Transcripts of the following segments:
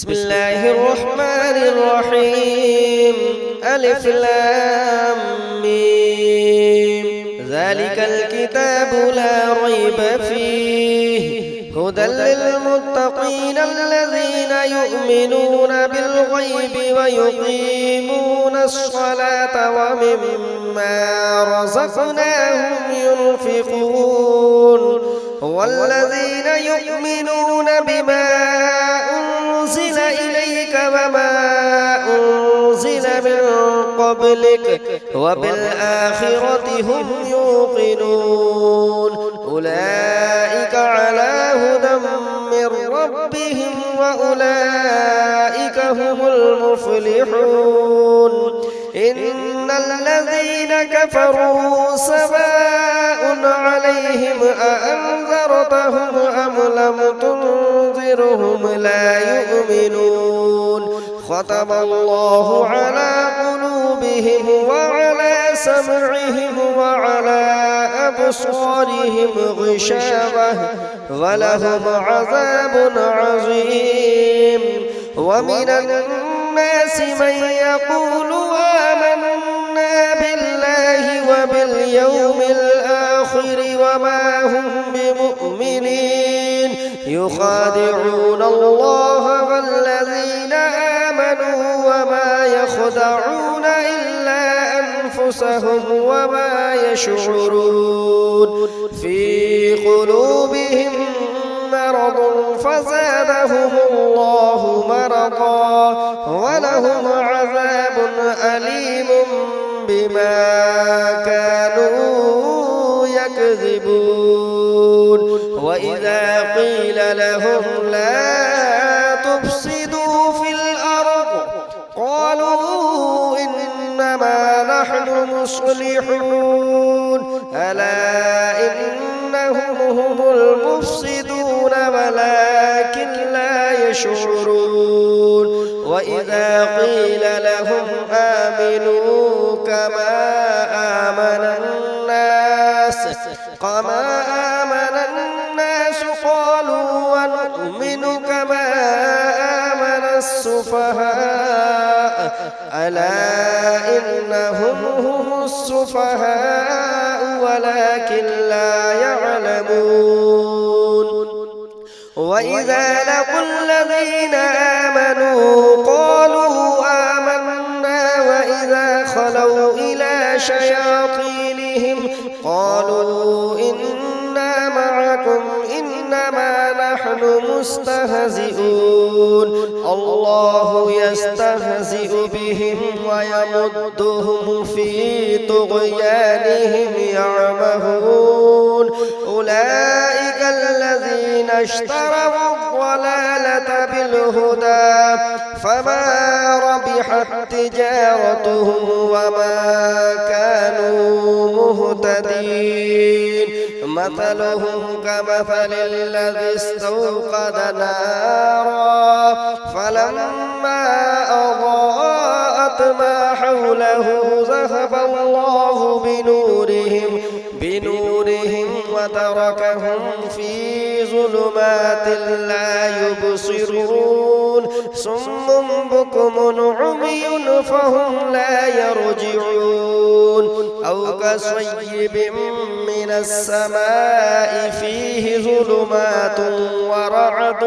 بسم الله الرحمن الرحيم ألف لام ميم ذلك الكتاب لا ريب فيه هدى للمتقين الذين يؤمنون بالغيب ويقيمون الصلاة ومما رزقناهم ينفقون والذين يؤمنون بما أنزل إليك وما أنزل من قبلك وبالآخرة هم يوقنون أولئك على هدى من ربهم وأولئك هم المفلحون إن الذين كفروا سواء عليهم أأنذرتهم أم لم تنذرهم لا يؤمنون ختم الله على قلوبهم وعلى سمعهم وعلى أبصارهم غشاوة ولهم عذاب عظيم ومن الناس من يقول آمنا بالله وباليوم الآخر وما هم بمؤمنين يخادعون الله والذين آمنوا وما يخدعون إلا أنفسهم وما يشعرون في قلوبهم مرض فزادهم الله مرضا ولهم عذاب أليم بما كانوا يكذبون وإذا قيل لهم لا تفسدوا في الأرض قالوا إنما نحن مصلحون ألا إنهم هم المفسدون ولكن لا يشعرون وإذا قيل لهم آمنوا كما آمن الناس قالوا ونؤمن كما آمن السفهاء ألا إنهم هم السفهاء ولكن لا يعلمون وإذا لقوا الذين آمنوا قالوا آمنا وإذا خلوا إلى شياطينهم قالوا إنا معكم إنما نحن مستهزئون الله يستهزئ بهم ويمدهم في طغيانهم يعمهون أولئك الذين اشتروا الضلالة بالهدى فما ربحت تجارتهم وما كانوا مهتدين مثلهم كمثل الذي استوقد نارا فلما أضاءت ما حوله ذهب الله بنورهم وتركهم في ظلمات لا يبصرون صم بكم عمي فهم لا يرجعون أو كصيب من السماء فيه ظلمات ورعد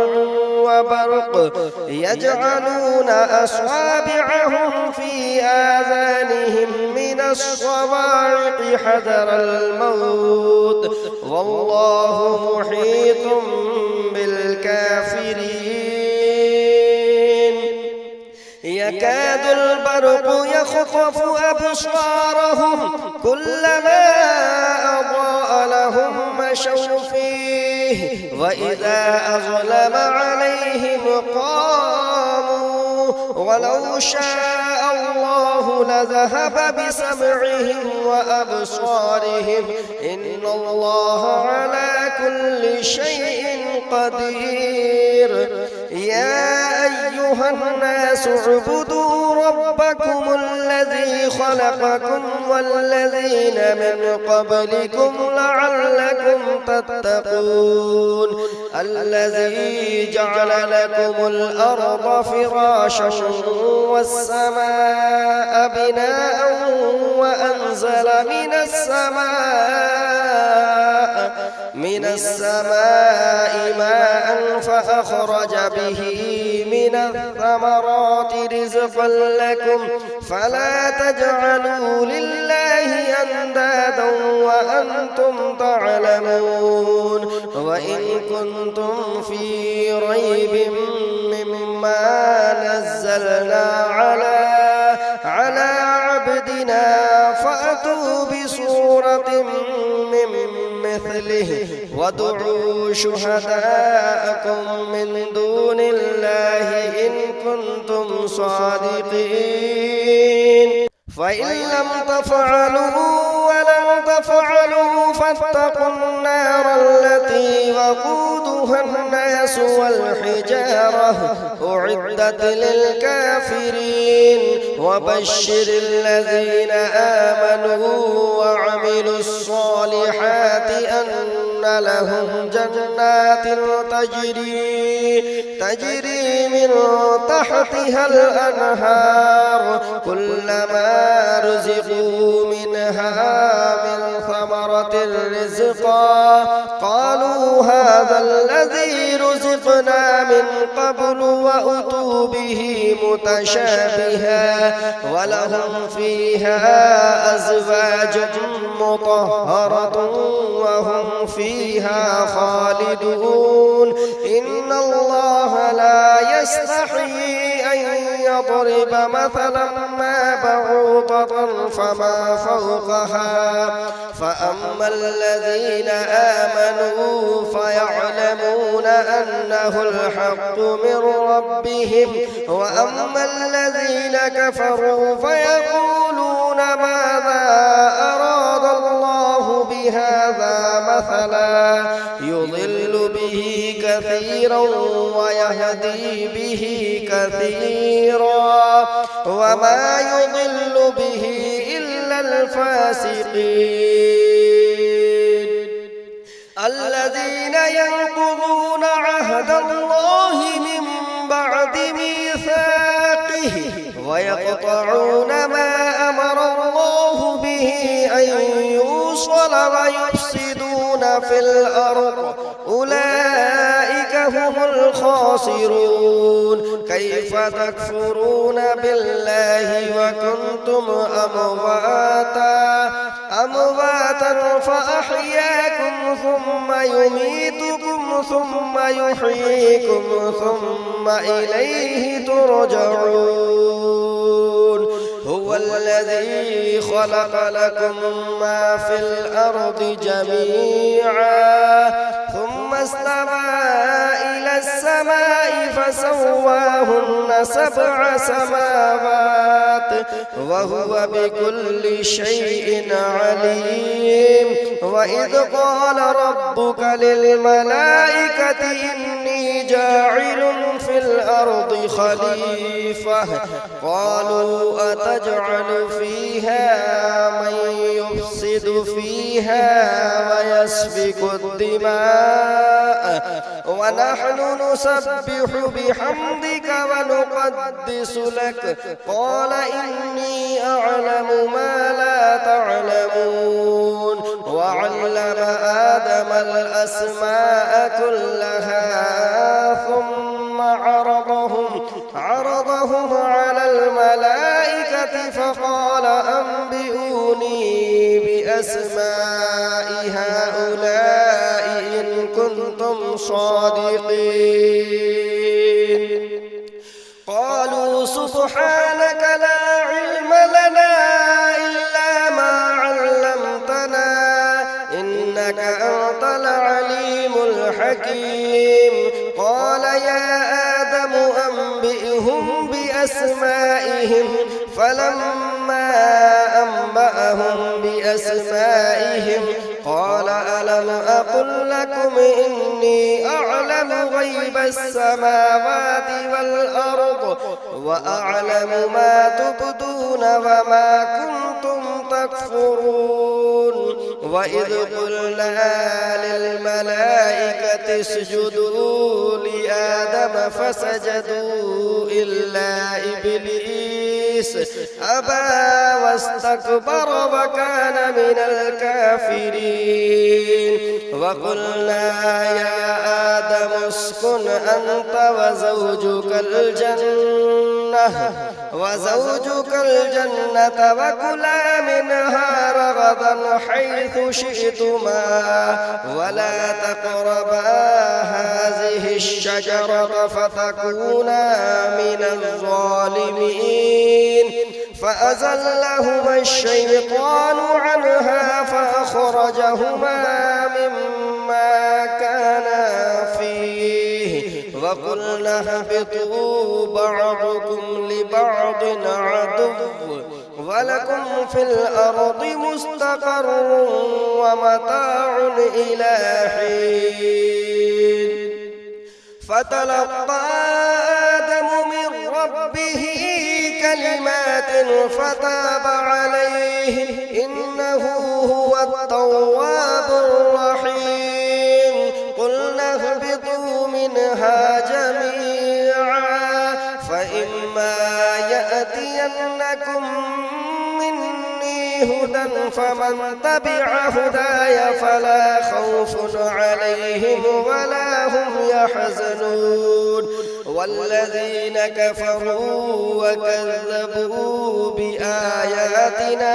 وبرق يجعلون أصابعهم في آذانهم من الصواعق حذر الموت والله محيط بالكافرين يكاد البرق يخطف أبصارهم كلما أضاء لهم مشوا فيه وإذا أظلم عليهم قاموا ولو شاء الله لذهب بسمعهم وأبصارهم إن الله على كل شيء قدير يا أيها أيها الناس اعبدوا ربكم الذي خلقكم والذين من قبلكم لعلكم تتقون الذي جعل لكم الأرض فراشا والسماء بناء وأنزل من السماء ماء فأخرج به من الثمرات رزقا لكم فلا تجعلوا لله أندادا وأنتم تعلمون وإن كنتم في ريب مما نزلنا على عبدنا فأتوا بسورة من مثله وادعوا شهداءكم من دون الله إن كنتم صادقين فإن لم تفعلوا ولن تفعلوا فاتقوا النار التي وقودها الناس والحجارة أعدت للكافرين وبشر الذين آمنوا وعملوا الصالحات أن لهم جنات تجري من تحتها الأنهار كلما رزقوا منها من ثمرة رزقا قالوا هذا الذي رزقنا من قبل وأتوا به متشابها ولهم فيها أزواج مطهرة وهم فيها خالدون إن الله لا يستحيي أن يضرب مثلا ما بعوضة فما فوقها فأما الذين آمنوا فيعلمون أنه الحق من ربهم وأما الذين كفروا فيقولون ماذا أراد الله بهذا مثلا يضل به كثيرا ويهدي به كثيرا وما يضل به إلا الفاسقين الذين ينقضون عهد الله من بعد ميثاقه ويقطعون ما أمر الله به أن يوصل ويفسدون في الأرض أولئك هم الخاسرون كيف تكفرون بالله وكنتم أمواتا فأحياكم ثم يميتكم ثم يحييكم ثم إليه ترجعون هو الذي خلق لكم ما في الأرض جميعا ثم استوى إلى السماء فسواهن 7 سماوات وهو بكل شيء عليم وإذ قال ربك للملائكة إني جاعل في الأرض خليفة قالوا أتجعل فيها من يفسد فيها ويسفك الدماء ونحن نسبح بحمدك ونقدس لك قال إني أعلم ما لا تعلمون وعلم آدم الأسماء كلها ثم عرضهم على الملائكة فقال أنبئوني بأسماء هؤلاء إن كنتم صادقين قالوا سبحانك لا علم لنا إلا ما علمتنا إنك أنت العليم الحكيم قال يا آدم أنبئهم بأسمائهم فلما أنبأهم بأسمائهم قال ألم أقل لكم إني أعلم غيب السماوات والأرض وأعلم ما تبدون وما كنتم تكفرون وإذ قلنا للملائكة اسجدوا لآدم فسجدوا إلا إبليس أبى واستكبر وكان من الكافرين وقلنا يا آدم اسكن أنت وزوجك الجنة وكلا منها رغدا حيث شئتما ولا تقربا هذه الشجرة فتكونا من الظالمين فأزلهما الشيطان عنها فأخرجهما مما كانا فيه وقلنا اهبطوا بعضكم لبعض عدو ولكم في الأرض مستقر ومتاع إلى حين فتلقى آدم من ربه كلمات فتاب عليه إنه هو التواب الرحيم قلنا اهبطوا منها جميعا فإما يأتينكم مني هدى فمن تبع هداي فلا خوف عليهم ولا هم يحزنون والذين كفروا وكذبوا بآياتنا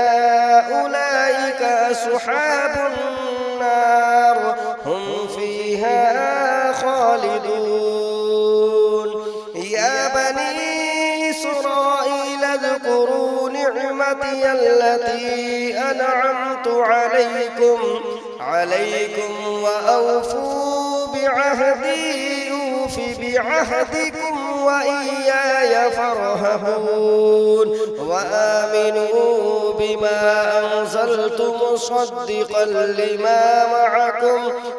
أولئك أصحاب النار هم فيها خالدون يا بني إسرائيل اذكروا نعمتي التي أنعمت عليكم وأوفوا بعهدي أوف بعهدكم وإياي فارهبون وآمنوا بما أنزلت مصدقا لما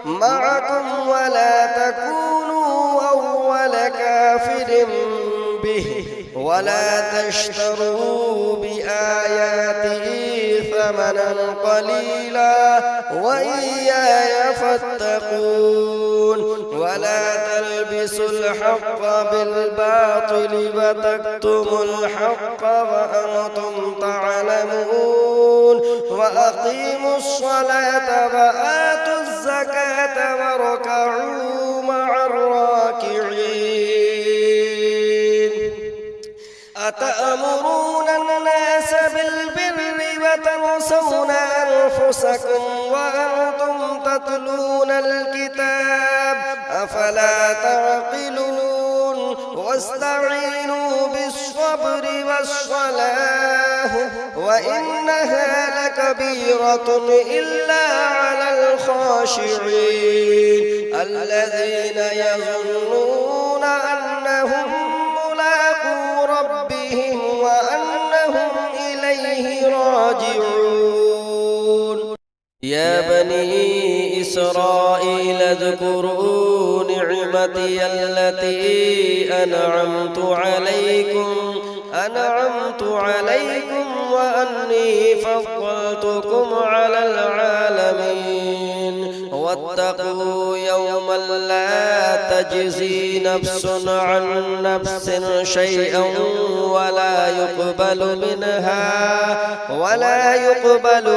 معكم ولا تكونوا أول كافر به ولا تشتروا بآياتي ثمنا قليلا وإياي فاتقون ولا تلبسوا الحق بالباطل وتكتموا الحق وأنتم تعلمون وأقيموا الصلاة وآتوا الزكاة واركعوا مع الراكعين أتأمرون الناس بالبر وتنسون أنفسكم وأنتم تتلون الكتاب أفلا تعقلون واستعينوا بالصبر والصلاة وإنها لكبيرة إلا على الخاشعين الذين يظنون أنهم ملاقو ربهم وأنهم إليه راجعون يا بني إسرائيل اذكروا نعمتي التي أنعمت عليكم وأني فضلتكم على العالمين واتقوا يوما لا تجزي نفس عن نفس شيئا ولا يقبل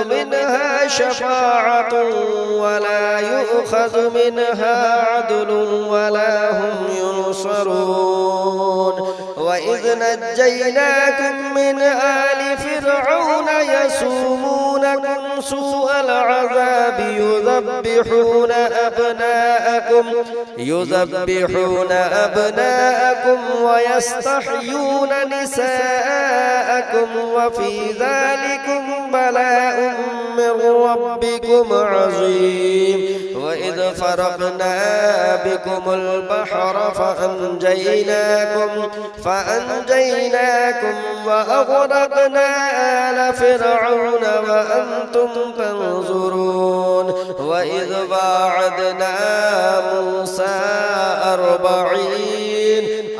منها شفاعة ولا يؤخذ منها عدل ولا هم ينصرون وإذ نجيناكم من آل فرعون يسومونكم سوء العذاب يذبحون أبناءكم ويستحيون نساءكم وفي ذلكم بلاء من ربكم عظيم وإذ فرقنا بكم البحر فأنجيناكم وأغرقنا آل فرعون وأنتم تنظرون وإذ واعدنا موسى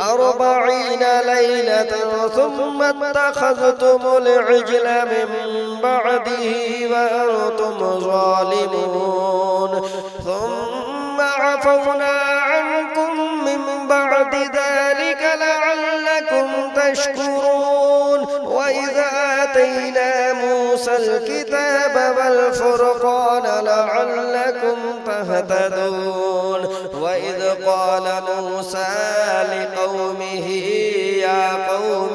40 ليلة ثم اتخذتم العجل من بعده وأنتم ظالمون ثم عفونا عنكم من بعد ذلك لعلكم تشكرون وإذ آتينا موسى الكتاب والفرقان لعلكم تهتدون وإذ قال موسى لقومه يا قوم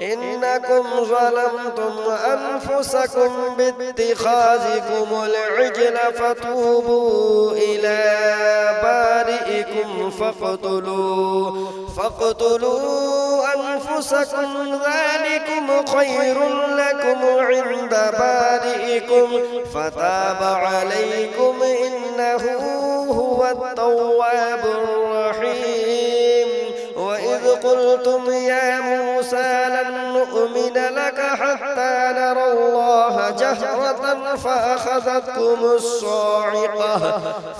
إنكم ظلمتم أنفسكم باتخاذكم العجل فتوبوا إلى بارئكم فاقتلوا أنفسكم ذلكم خير لكم عند بارئكم فتاب عليكم إنه هو التواب الرحيم وإذ قلتم يا موسى لن نؤمن لك حتى نرى الله جهرة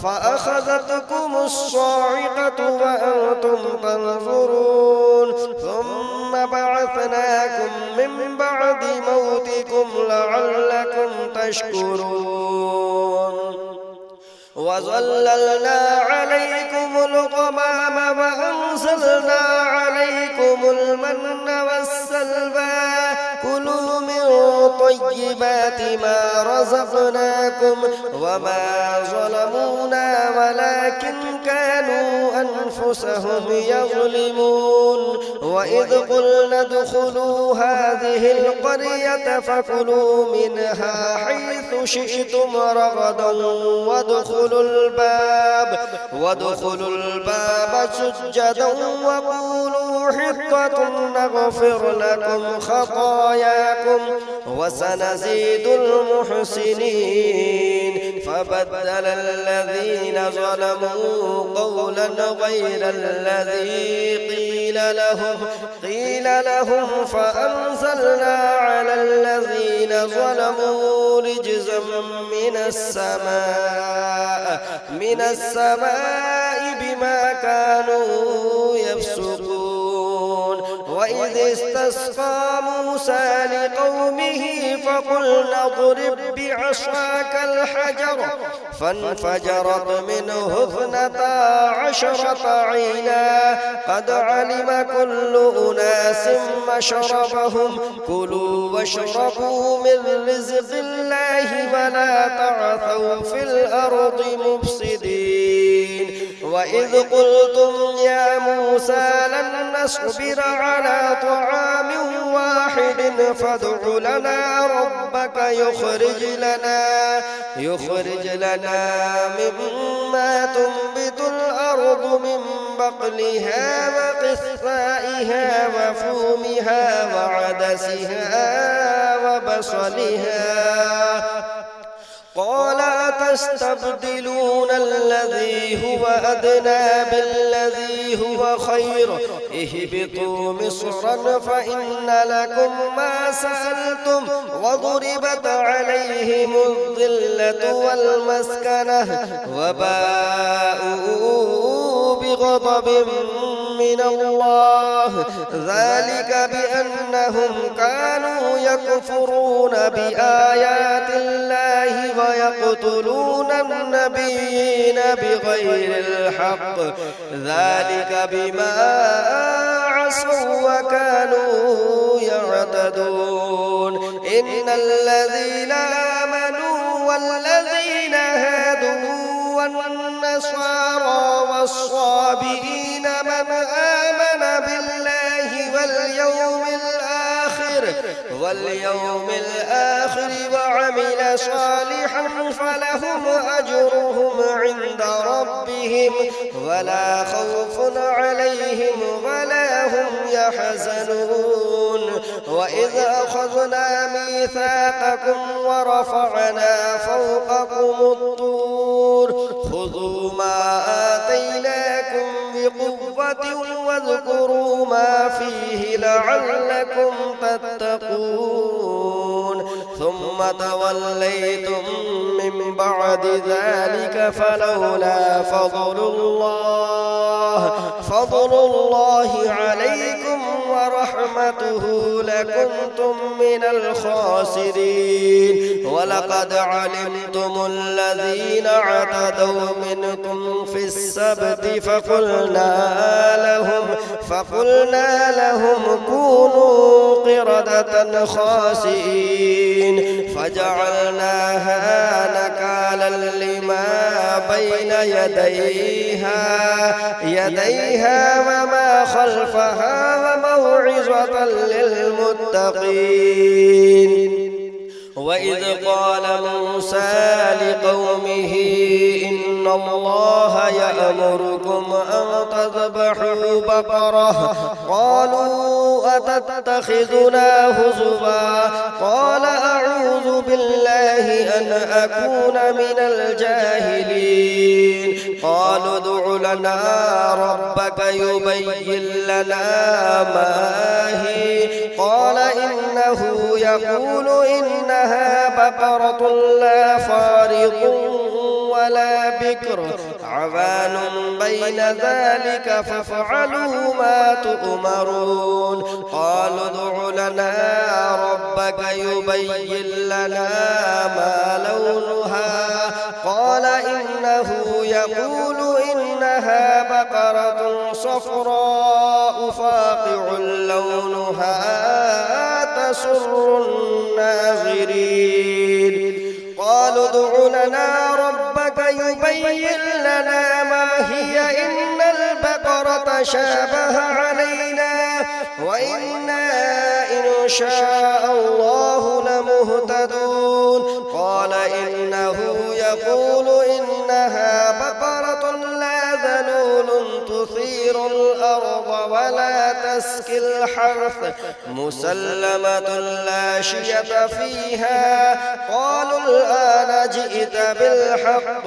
فأخذتكم الصاعقة وأنتم تنظرون ثم بعثناكم من بعد موتكم لعلكم تشكرون وظللنا عليكم الغمام وأنزلنا عليكم المن والسلوى كلوا من طيبات ما رزقناكم وما ظلمونا ولكن كانوا أنفسهم يظلمون وإذ قلنا ادخلوا هذه القرية فكلوا منها حيث شئتم رغدا وادخلوا الباب سجدا وقولوا حطة نغفر لكم خطاياكم وسنزيد المحسنين فبدل الذين ظلموا قولا غير الذي قيل لهم فأنزلنا على الذين ظلموا رجزا من السماء بما كانوا يفسقون وإذ استسقى موسى لقومه فقلنا اضرب بعصاك الحجر فانفجرت منه 12 عينا قد علم كل أناس مشربهم كلوا واشربوا من رزق الله ولا تعثوا في الأرض مفسدين وإذ قلتم يا موسى لن نصبر على طعام واحد فادع لنا ربك يخرج لنا مما تنبت الأرض من بقلها وقثائها وفومها وعدسها وبصلها قال أتستبدلون الذي هو أدنى بالذي هو خير اهبطوا مصرا فإن لكم ما سألتم وضربت عليهم الذلة والمسكنة وباءوا بغضب من الله ذلك بأنهم كانوا يكفرون بآيات الله ويقتلون النبيين بغير الحق ذلك بما عصوا وكانوا يعتدون إن الذين آمنوا والذين هادوا والنصارى والصابئين من آمن بالله واليوم الآخر وعمل صالحا فلهم أجرهم عند ربهم ولا خوف عليهم ولا هم يحزنون وإذ أخذنا ميثاقكم ورفعنا فوقكم الطور خذوا ما آتيناكم بقوة قوة واذكروا ما فيه لعلكم تتقون ثم توليتم من بعد ذلك فلولا فضل الله عليكم ورحمته لكنتم من الخاسرين ولقد علمتم الذين اعتدوا منكم في السبت فقلنا لهم كونوا قردة خاسئين فجعلناها نكالا لما بين يديها وما خلفها وموعظة للمتقين وإذ قال موسى لقومه إن الله يأمركم أن تذبحوا بقرة قالوا أتتخذنا هزوا قال أعوذ بالله أن أكون من الجاهلين قالوا ادع لنا ربك يبين لنا ما هي قال إنه يقول إنها بقرة لا فارض ولا بكر عوان بين ذلك فافعلوا ما تؤمرون قالوا ادع لنا ربك يبين لنا ما لونها قال إنه يقول إنها بقرة صفراء فاقع لونها تسر الناظرين قالوا ادع لنا ربك يبين لنا ما هي إن البقرة شابه علينا وإنا إن شاء الله لمهتدون قال إنه يقول إنها بقرة لا ذلول تثير الأرض ولا تسقي الحرث مسلمة لا شية فيها قالوا الآن جئت بالحق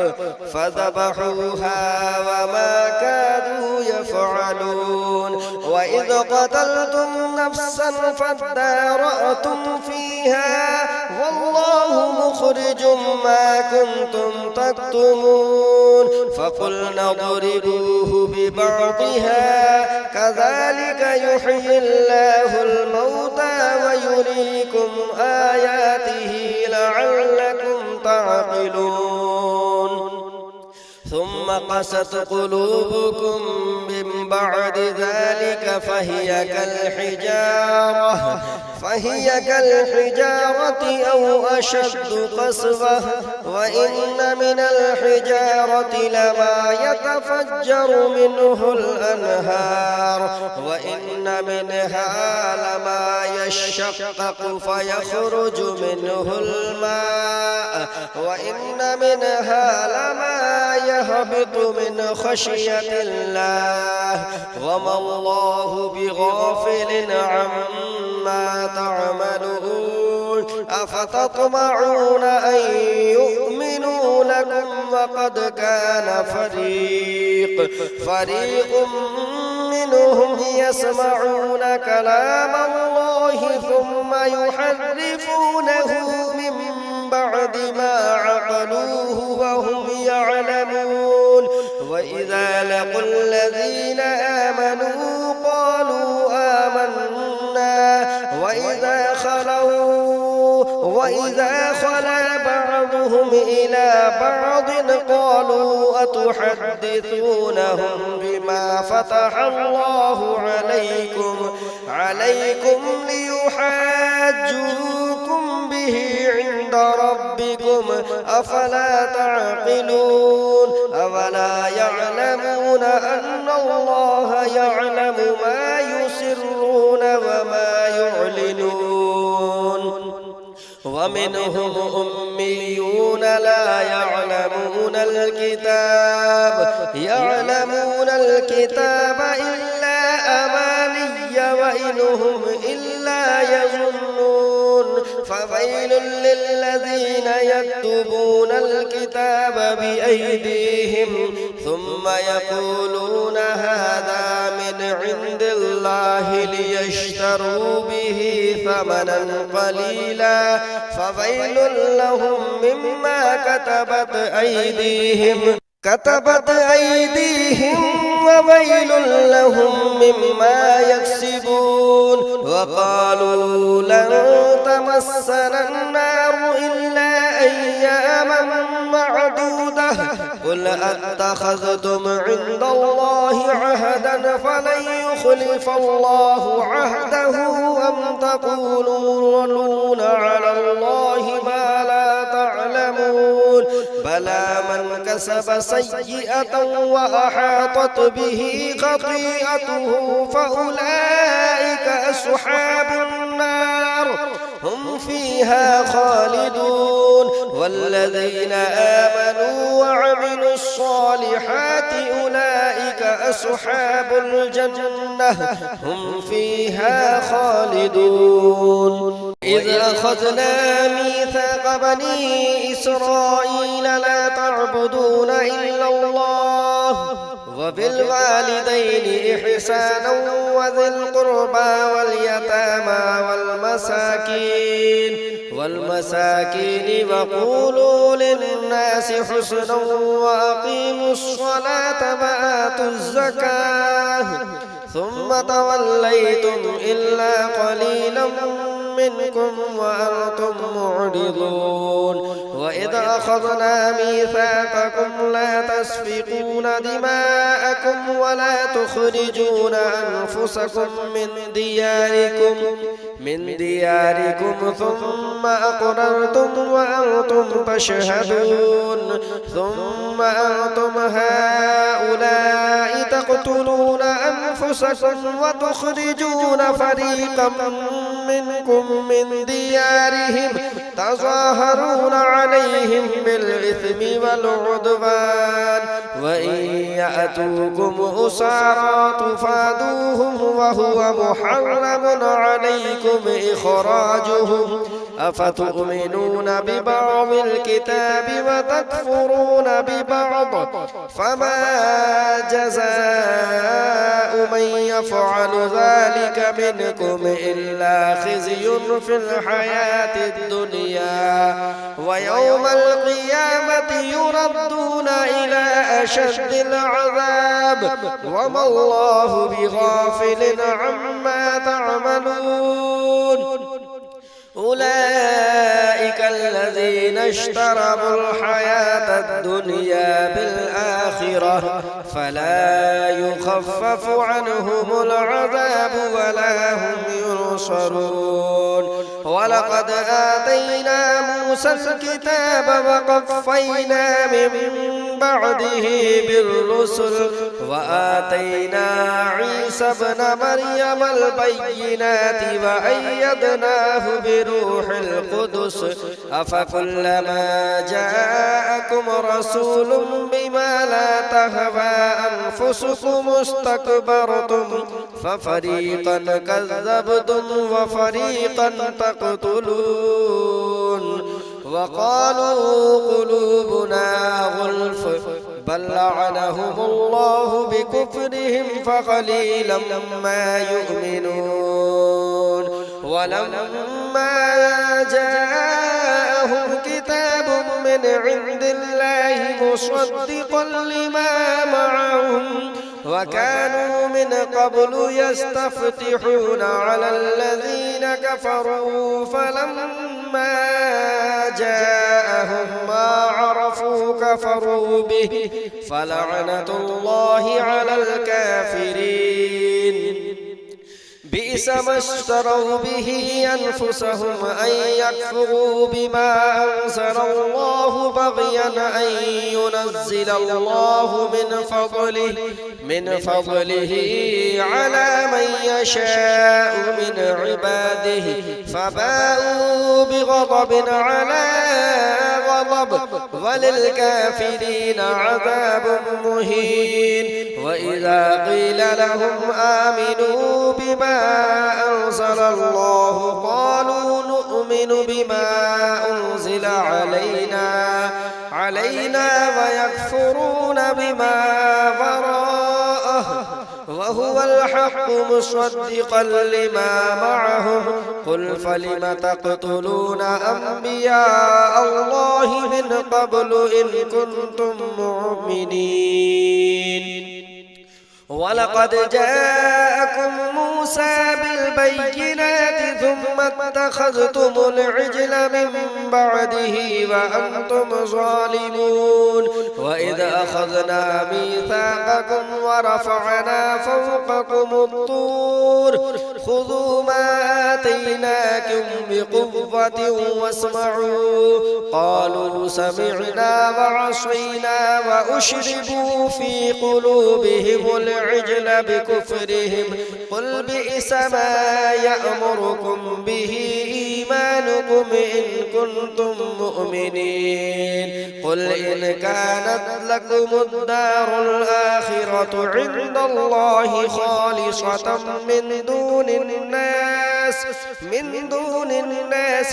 فذبحوها وما كادوا يفعلون وإذ قتلتم نفسا فادارأتم فيها والله مخرج ما كنتم تكتمون فقلنا اضربوه ببعضها كذلك يحيي الله الموتى ويريكم آياته لعلكم تعقلون ثم قست قلوبكم من بعد ذلك فهي كالحجارة أو أشد قسوة وإن من الحجارة لما يتفجر منه الأنهار وإن منها لما يشقق فيخرج منه الماء وإن منها لما يهبط من خشية الله وما الله بغافل عما تعملون أفتطمعون أن يؤمنوا لكم وقد كان فريق منهم يسمعون كلام الله ثم يحرفونه من بعد ما عقلوه وهم يعلمون وإذا لقوا الذين آمنوا قالوا آمنا وإذا خلا بعضهم إلى بعض قالوا أتحدثونهم بما فتح الله عليكم ليحاجوكم به عند ربكم أفلا تعقلون أولا يعلمون أن الله يعلم ما يسرون وما يعلنون ومنهم أميون لا يعلمون الكتاب إلا أماني وإنهم إلا يظنون فويل للذين يكتبون الكتاب بأيديهم ثم يقولون هذا من عند الله ليشتروا به ثمنا قليلا فويل لهم مما كتبت أيديهم وويل لهم مما يكسبون وقالوا لن تمسنا النار إلا أياما معدودة قل أتخذتم عند الله عهدا فلن يخلف الله عهده أم تقولون على الله ما لا تعلمون بلى من كسب سيئة وأحاطت به خطيئته فأولئك أصحاب النار هم فيها خالدون والذين آمنوا وعملوا الصالحات أولئك أصحاب الجنة هم فيها خالدون إذ أخذنا ميثاق بني إسرائيل لا تعبدون إلا الله وبالوالدين إحسانا وذي القربى واليتامى والمساكين وقولوا للناس حسنا وأقيموا الصلاة وآتوا الزكاة ثم توليتم إلا قليلا منكم وأنتم معرضون وإذ أخذنا ميثاقكم لا تسفكون دماءكم ولا تخرجون أنفسكم من دياركم ثم أقررتم وأنتم تشهدون ثم أنتم هؤلاء تقتلون أنفسكم وتخرجون فريقا منكم من ديارهم تظاهرون عليهم بالإثم والعدوان وإن يأتوكم أسارى تفادوهم وهو محرم عليكم إخراجهم أفتؤمنون ببعض الكتاب وتكفرون ببعض فما جزاء من يفعل ذلك منكم إلا خزي في الحياة الدنيا ويوم القيامة يردون إلى أشد العذاب وما الله بغافل عما تعملون أولئك الذين اشتروا الحياة الدنيا بالآخرة فلا يخفف عنهم العذاب ولا هم ينصرون ولقد آتينا موسى الكتاب وقفينا من بعده بالرسل وآتينا عيسى ابن مريم البينات وأيدناه بروح القدس أفكلما جاءكم رسول بما لا تهوى أنفسكم استكبرتم ففريقا كذبتم وفريقا تقتلون وقالوا قلوبنا غلف بل لعنهم الله بكفرهم فقليلا ما يؤمنون ولما جاءهم كتاب من عند الله مصدقا لما معهم وكانوا من قبل يستفتحون على الذين كفروا فلما جاءهم ما عرفوا كفروا به فلعنة الله على الكافرين بئس ما اشتروا به أنفسهم أن يكفروا بما أنزل الله بغيا أن ينزل الله من فضله على من يشاء من عباده فباءوا بغضب على غضب وللكافرين عذاب مهين وإذا قيل لهم آمنوا بما أنزل الله قالوا نؤمن بما أنزل علينا ويكفرون بما وراءه وهو الحق مصدقا لما معهم قل فلم تقتلون أنبياء الله من قبل إن كنتم مؤمنين ولقد جاءكم موسى بالبينات ثم اتخذتم العجل من بعده وأنتم ظالمون وإذ أخذنا ميثاقكم ورفعنا فوقكم الطور خذوا ما آتيناكم بقوة واسمعوا قالوا سمعنا وعصينا وأشربوا في قلوبهم العجل بكفرهم قل بئس ما يأمركم به إيمانكم إن كنتم مؤمنين قل إن كانت لكم الدار الآخرة عند الله خالصة من دون الناس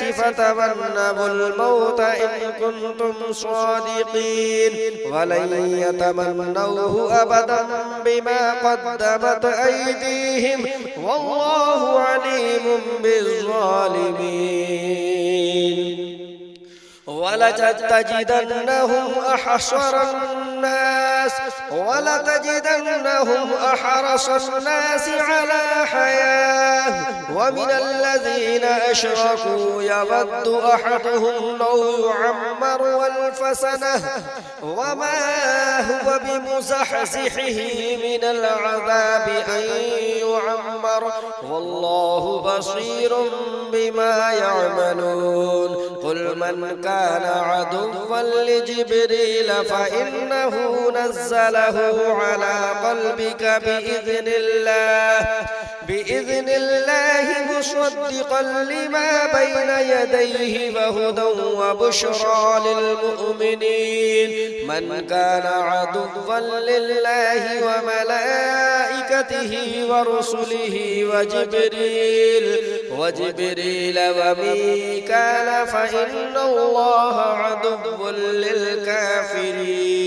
فتمنوا الموت إن كنتم صادقين ولن يتمنوه أبدا بما قدمت أيديهم والله عليم بالظالمين ولتجدنهم أحرص الناس على حياة ومن الذين أشركوا يود أحدهم لو يعمر ألف سنة وما هو بمزحزحه من العذاب أن يعمر والله بصير بما يعملون قل من كان عدوا لجبريل فإنه نزله على قلبك بإذن الله مصدقا لما بين يديه وهدى وبشرى للمؤمنين من كان عدوا لله وملائكته ورسله وجبريل وميكال فإن الله عدو للكافرين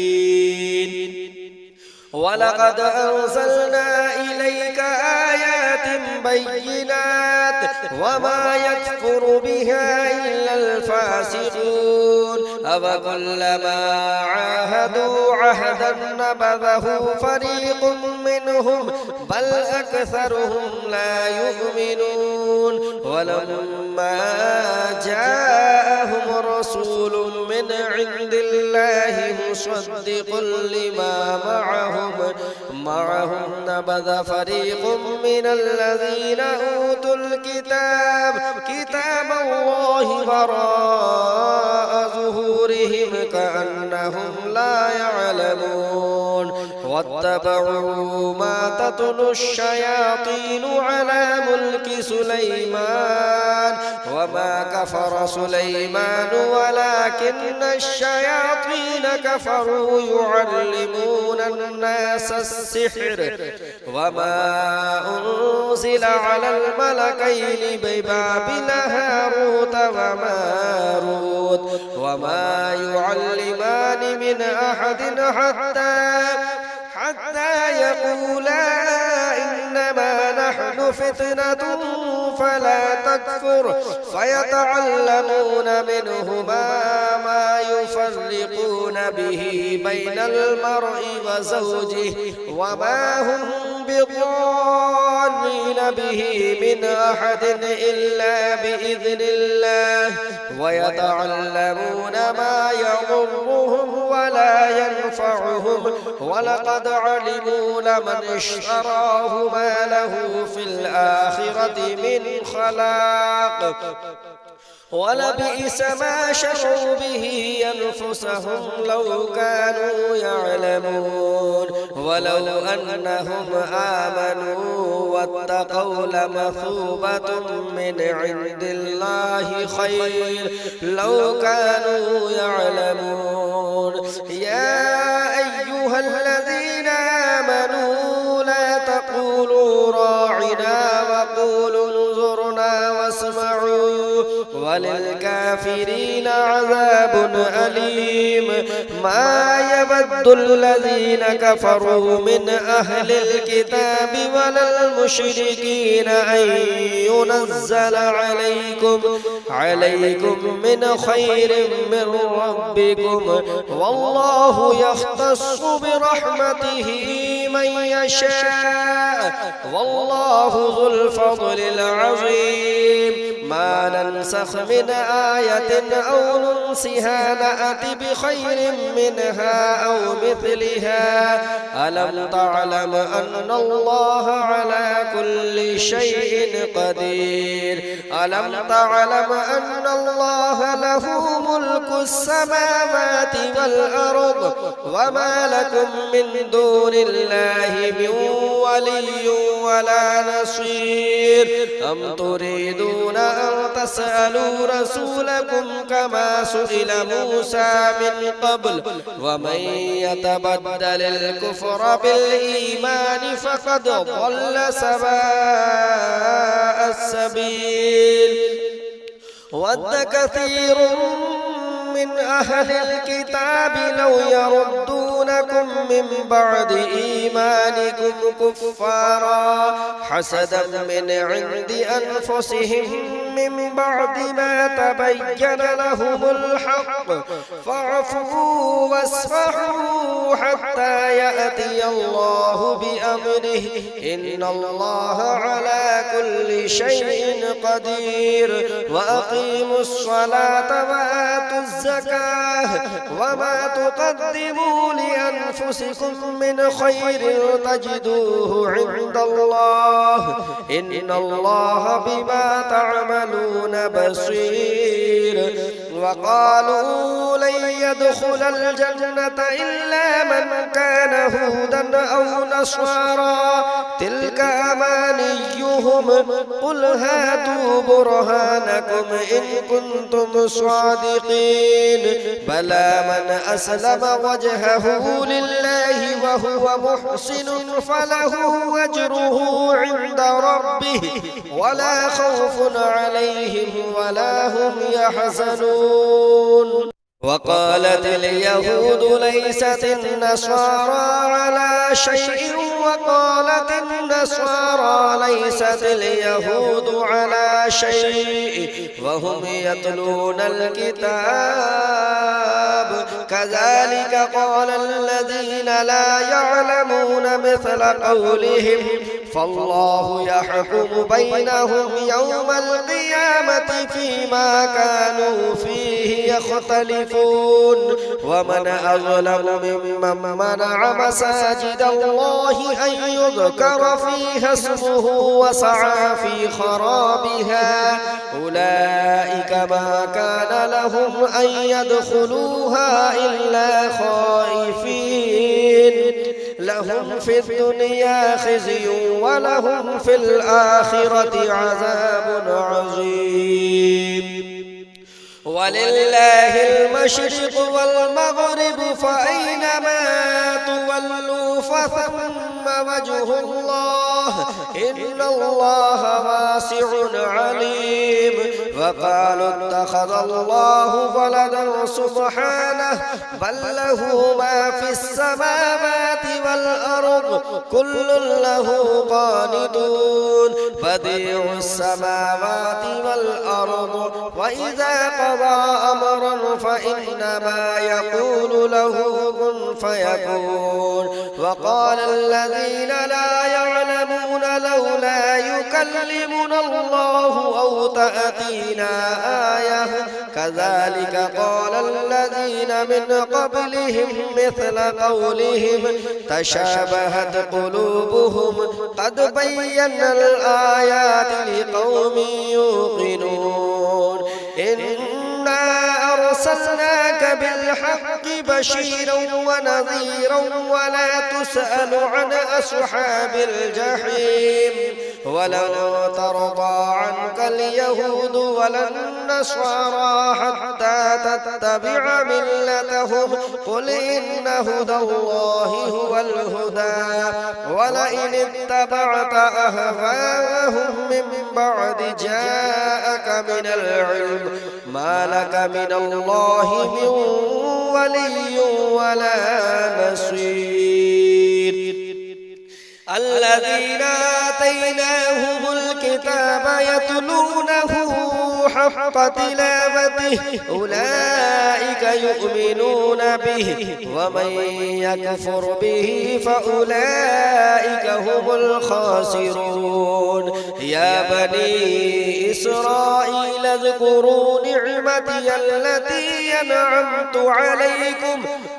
ولقد أنزلنا إليك آيات بينات وما يكفر بها إلا الفاسقون أفكلما عاهدوا عهدا نبذه فريق منهم بل أكثرهم لا يؤمنون ولما جاءهم رسول من عند الله مصدق لما معهم نبذ فريق من الذين أوتوا كتاب الله وراء ظهورهم كأنهم لا يعلمون واتبعوا ما تتلو الشياطين على ملك سليمان وما كفر سليمان ولكن الشياطين كفروا يعلمون الناس السحر وما أنزل على الملكين ببابل هاروت وماروت وما يعلمان من أحد حتى يقولا إنما نحن فتنة فلا تكفر فيتعلمون منهما ما يفرقون به بين المرء وزوجه وما هم بضارين به من أحد إلا بإذن الله ويتعلمون ما يضرهم ولا ينفعهم ولقد علموا لمن اشتراه ما له في الآخرة من خلاق ولبئس ما شروا به أنفسهم لو كانوا يعلمون ولو أنهم آمنوا واتقوا لمثوبة من عند الله خير لو كانوا يعلمون يا أيها الذين آمنوا لا تقولوا راعنا وقولوا انظرنا واسمعوا وللكافرين عذاب أليم ما يود الذين كفروا من أهل الكتاب ولا المشركين أن ينزل عليكم من خير من ربكم والله يختص برحمته من يشاء والله ذو الفضل العظيم ما ننسخ من آية أو ننسها نأت بخير منها أو مثلها ألم تعلم أن الله على كل شيء قدير ألم تعلم أن الله له ملك السماوات والأرض وما لكم من دون الله من ولي ولا نصير أم تريدون أن تسألوا رسولكم كما سئل موسى من قبل ومن يتبدل الكفر بالإيمان فقد ضل سواء السبيل ود كثير من أهل الكتاب لو يردونكم من بعد إيمانكم كفارا حسدا من عند أنفسهم من بعد ما تبين لهم الحق فاعفوا واصفحوا حتى يأتي الله بأمره إن الله على كل شيء قدير وأقيموا الصلاة وآتوا الزكاة وما تقدموا لأنفسكم من خير تجدوه عند الله إن الله بما تعملون بصير وقالوا لن يدخل الجنة إلا من كان هودا أو نصارى تلك أمانيهم قل هاتوا برهانكم إن كنتم صادقين بلى من أسلم وجهه لله وهو محسن فله أجره عند ربه ولا خوف عليهم ولا هم يحزنون وقالت اليهود ليست النصارى على شيء وقالت النصارى ليست اليهود على شيء وهم يتلون الكتاب كذلك قال الذين لا يعلمون مثل قولهم فالله يحكم بينهم يوم القيامة فيما كانوا فيه يختلفون ومن أظلم ممن منع مساجد الله أن يذكر فيها اسمه وسعى في خرابها أولئك ما كان لهم أن يدخلوها إلا خائفين لهم في الدنيا خزي ولهم في الآخرة عذاب عظيم ولله المشرق والمغرب فأينما تولوا فثم وجه الله إن الله واسع عليم وقالوا اتخذ الله ولدا سبحانه بل له ما في السماوات والأرض كل له قانتون بديع السماوات والأرض وإذا قضى أمرا فإنما يقول له كن فيكون وقال الذين لا يعلمون لولا يكلمنا الله أو تأتينا آية كذلك قال الذين من قبلهم مثل قولهم تشابهت قلوبهم قد بينا الآيات لقوم يوقنون إنا أرسلناك بالحق بشيرا ونذيرا ولا تسأل عن أصحاب الجحيم ولن ترضى عنك اليهود ولا النصارى حتى تتبع ملتهم قل إن هدى الله هو الهدى ولئن اتبعت أهواءهم من بعد جاءك من العلم ما لك من الله من ولي ولا نصير الذين آتيناهم الكتاب يتلونه حق تلاوته أولئك يؤمنون به ومن يكفر به فأولئك هم الخاسرون يا بني إسرائيل اذكروا نعمتي التي أنعمت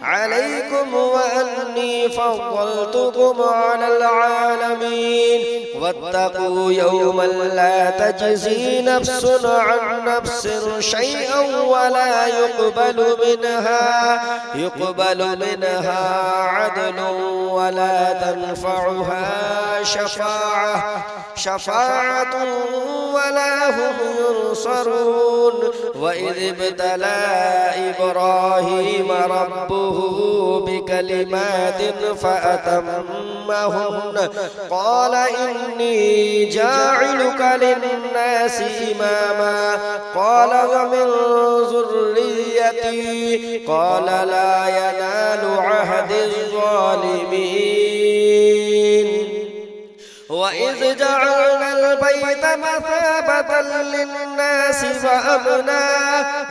عليكم وأني فضلتكم على العالمين واتقوا يوما لا تجزي نفس عن نفس شيئا ولا يقبل منها عدل ولا تنفعها شفاعة ولا هم ينصرون وإذ ابتلى إبراهيم ربه بكلمات فأتمهن قال إني جاعلك للناس إماما قال ومن ذريتي قال لا ينال عهد الظالمين وإذ جعلنا البيت مثابة للناس فأمنا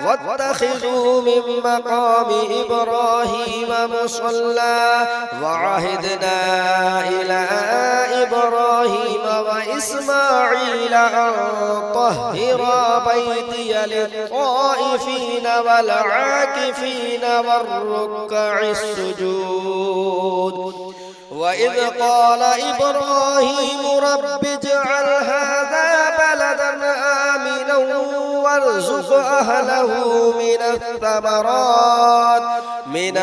واتخذوا من مقام إبراهيم مصلى وعهدنا إلى إبراهيم وإسماعيل أن طهرا بيتي للطائفين والعاكفين والركع السجود وإذ قال إبراهيم رب اجعل هذا بلدا آمنا وارزق أهله من الثمرات من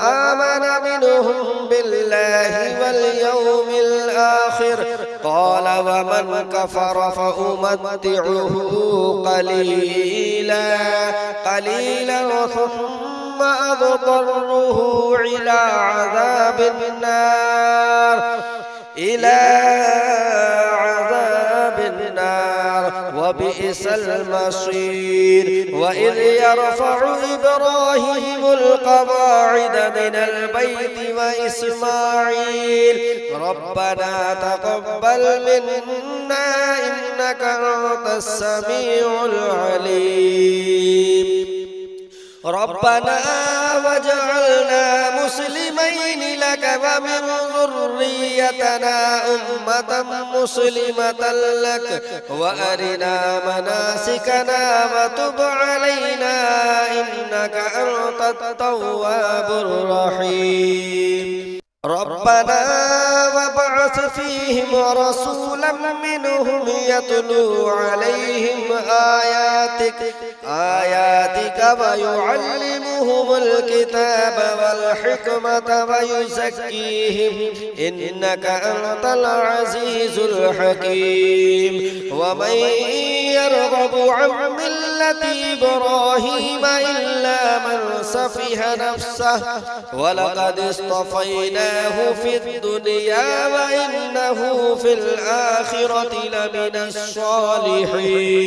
آمن منهم بالله واليوم الآخر قال ومن كفر فأمتعه قليلا ثم أضطره إلى عذاب النار وبئس المصير وإذ يرفع إبراهيم القواعد من البيت وإسماعيل ربنا تقبل منا إنك أنت السميع العليم ربنا واجعلنا مسلمين لك ومن ذريتنا أمة مسلمة لك وأرنا مناسكنا وتب علينا إنك أنت التواب الرحيم ربنا وابعث فيهم رسولا منهم يتلو عليهم آياتك ويعلمهم الكتاب والحكمة ويزكيهم إنك أنت العزيز الحكيم ومن يرغب عن ملة إبراهيم إلا من سفه نفسه ولقد اصطفيناه في الدنيا وإنه في الآخرة لمن الصالحين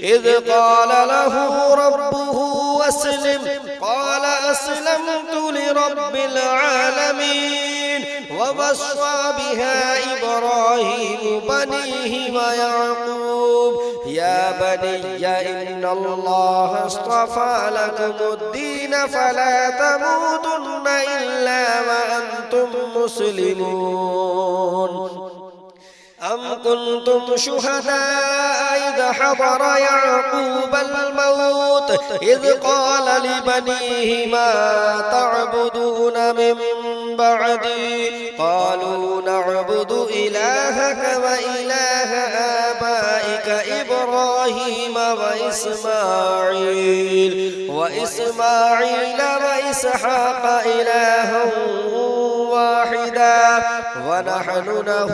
إذ قال له ربه أسلم قال أسلمت لرب العالمين ووصى بها إبراهيم بنيه ويعقوب يا بني إن الله اصطفى لكم الدين فلا تموتن إلا وأنتم مسلمون أم كنتم شهداء إذ حضر يعقوب الموت إذ قال لبنيه ما تعبدون من بعدي قالوا نعبد إلهك وإله آبائك إبراهيم وإسماعيل وإسحاق إلها واحدا ونحن له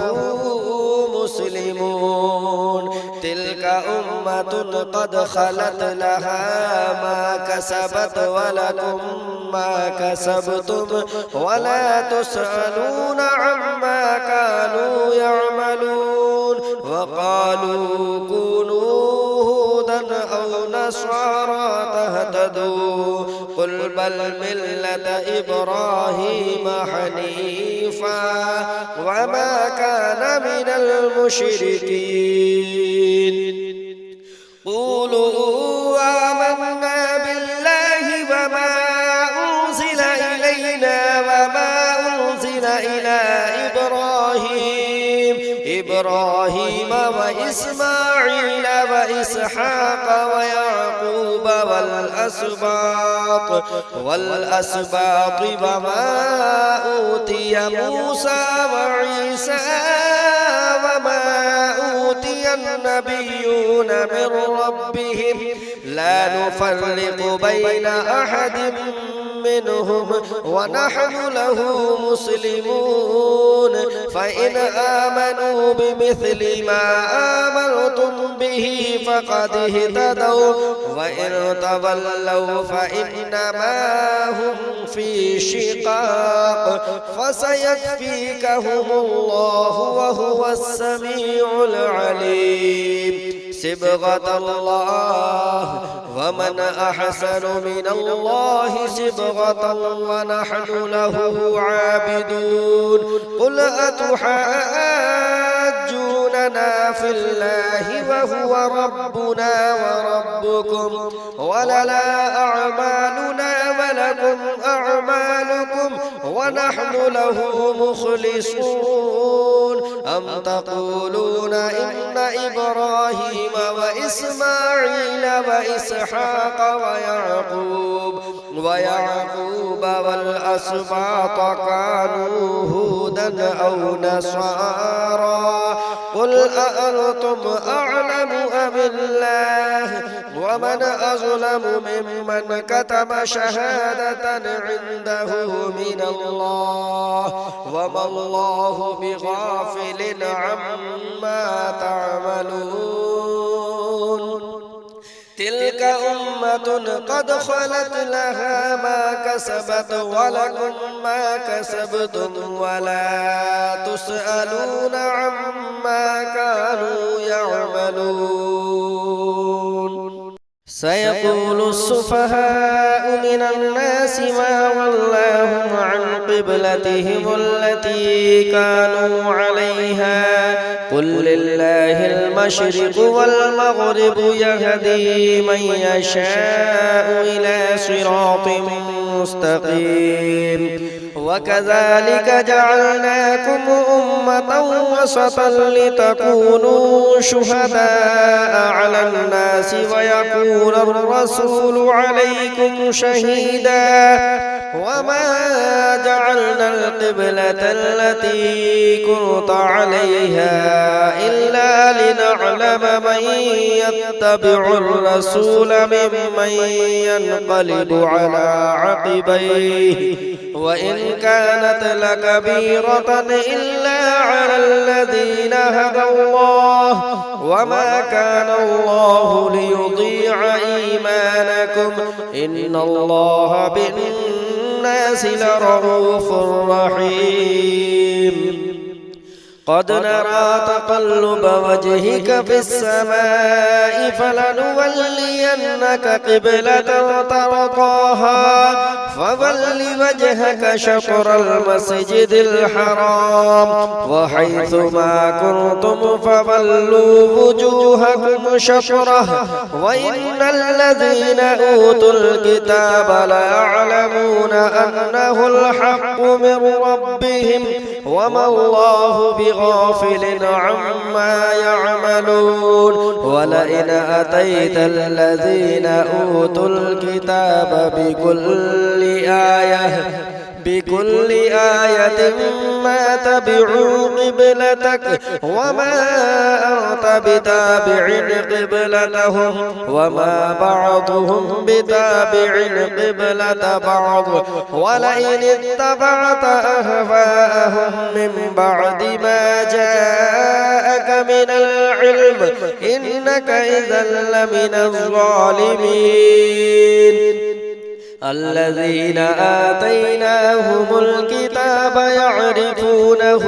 مسلمون تلك أمة قد خلت لها ما كسبت ولكم ما كسبتم ولا تسألون عما كانوا يعملون وقالوا كونوا هودا أو نصارى تهتدوا قل بل ملة إبراهيم حنيفا وما كان من المشركين قولوا آمنا بالله وما أنزل إلينا وما أنزل إلى إبراهيم وإسماعيل وإسحاق ويعقوب والأسباط وما أوتي موسى وعيسى وما أوتي النبيون من ربهم لا نفرق بين أحد منهم ونحن له مسلمون فإن آمنوا بمثل ما آمنتم به فقد اهتدوا وإن تولوا فإنما هم في شقاق فسيكفيكهم الله وهو السميع العليم صبغة الله ومن أحسن من الله صبغة ونحن له عابدون قل أتحاجوننا في الله وهو ربنا وربكم ولنا أعمالنا ولكم أعمالكم ونحن له مخلصون أم تقولون إن إبراهيم وإسماعيل وإسحاق ويعقوب والأسباط كانوا هودا أو نصارى قل أأنتم أعلم أم الله ومن أظلم ممن كتم شهادة عنده من الله وما الله بغافل عما تعملون تلك أمة قد خلت لها ما كسبت ولكم ما كسبتم ولا تسألون عما كانوا يعملون سيقول السفهاء من الناس ما ولاهم عن قبلتهم التي كانوا عليها قل لله المشرق والمغرب يهدي من يشاء إلى صراط مستقيم وكذلك جعلناكم أمة وسطا لتكونوا شهداء على الناس ويكون الرسول عليكم شهيدا وما جعلنا القبلة التي كنت عليها إلا لنعلم من يتبع الرسول ممن ينقلب على عقبيه وإن كانت لكبيرة إلا على الذين هدى الله وما كان الله ليضيع إيمانكم إن الله بالناس لرؤوف رحيم قد نرى تقلب وجهك في السماء فلنولينك قبلة ترضاها فول وجهك شطر المسجد الحرام وحيث ما كنتم فولوا وجوهكم شطره وإن الذين أوتوا الكتاب ليعلمون أنه الحق من ربهم وما الله بغافل عما يعملون ولئن أتيت الذين أوتوا الكتاب بكل آية ما تبعوا قبلتك وما أنت بتابع قبلتهم وما بعضهم بتابع قبلة بعض ولئن اتبعت أهواءهم من بعد ما جاءك من العلم إنك إذا لمن الظالمين الذين آتيناهم الكتاب يعرفونه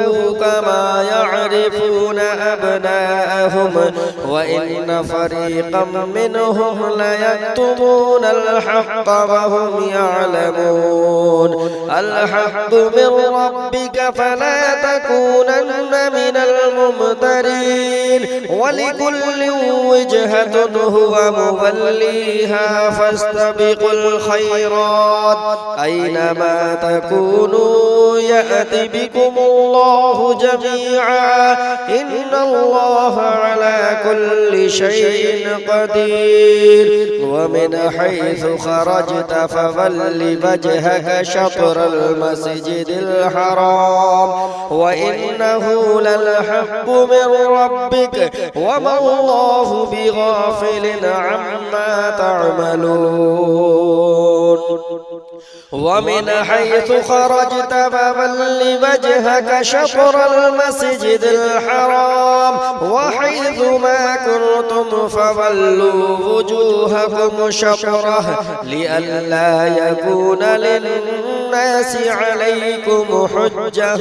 كما يعرفون أبناءهم وإن فريقا منهم ليكتمون الحق وهم يعلمون الحق من ربك فلا تكونن من الممترين ولكل وجهة هو موليها فاستبقوا الخيرات أينما تكونوا يأت بكم الله جميعا إن الله على كل شيء قدير ومن حيث خرجت فول وجهك شطر المسجد الحرام وإنه للحق من ربك وما الله بغافل عما تعملون ومن حيث خرجت فول وجهك شطر المسجد الحرام وحيث ما كنتم فولوا وجوهكم شطره لئلا يكون للناس عليكم حجة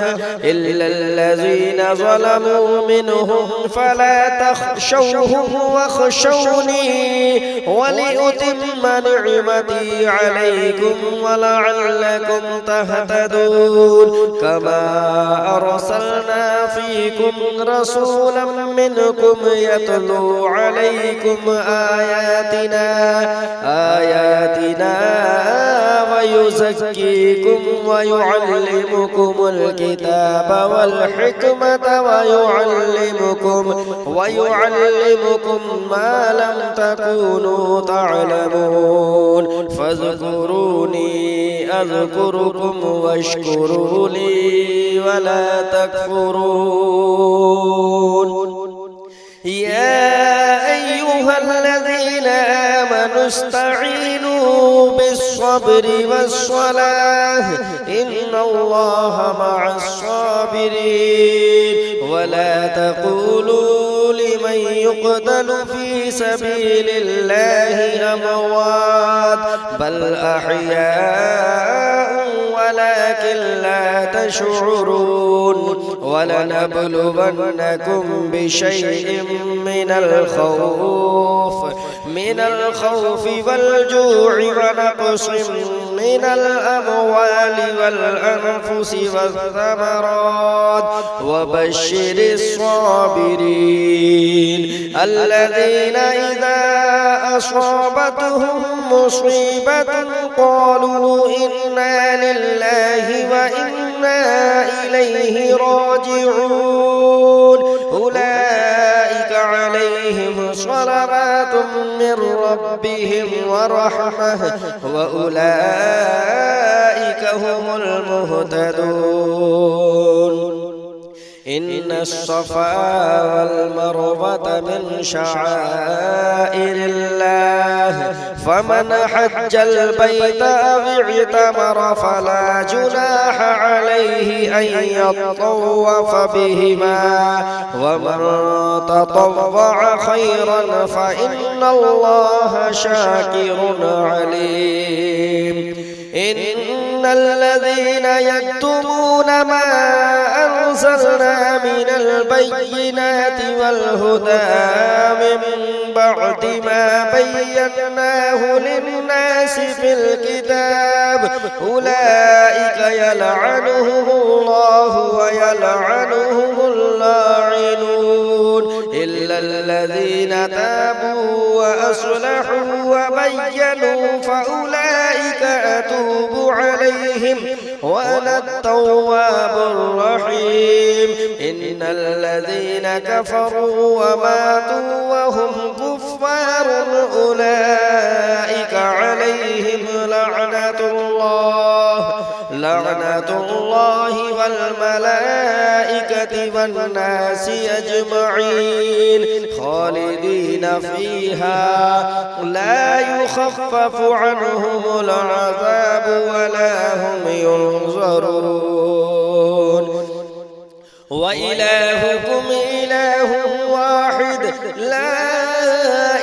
إلا الذين ظلموا منهم فلا تخشوهم واخشوني ولأتم نعمتي عليكم ولعلكم تهتدون كما أرسلنا فيكم رسولا منكم يتلو عليكم آياتنا ويزكيكم ويعلمكم الكتاب والحكمة ويعلمكم ما لم تكونوا تعلمون فاذكروني أذكركم واشكروا لي ولا تكفرون يا أيها الذين آمنوا استعينوا بالصبر والصلاة إن الله مع الصابرين ولا تقولوا لمن يقتل في سبيل الله أموات بل أحياء ولكن لا تشعرون ولنبلونكم بشيء من الخوف والجوع ونقص من الأموال والأنفس والثمرات وبشر الصابرين الذين إذا أصابتهم مصيبة قالوا إنا لله وإنا إليه راجعون أولئك عليهم صلوات من ربهم ورحمة وأولئك هم المهتدون إن الصفا والمروة من شعائر الله فمن حج البيت أو اعتمر فلا جناح عليه أن يطوف بهما ومن تطوع خيرا فإن الله شاكر عليم إن الذين يكتمون ما أنزلنا من البينات والهدى من بعد ما بيناه للناس في الكتاب أولئك يلعنهم الله ويلعنهم اللاعنون إلا الذين تابوا وأصلحوا وبينوا فأولئك أتوب عليهم وأنا التواب الرحيم إن الذين كفروا وماتوا وهم كفار أولئك عليهم لعنة لعنة الله والملائكة والناس أجمعين خالدين فيها لا يخفف عنهم العذاب ولا هم ينظرون وإلهكم إله واحد لا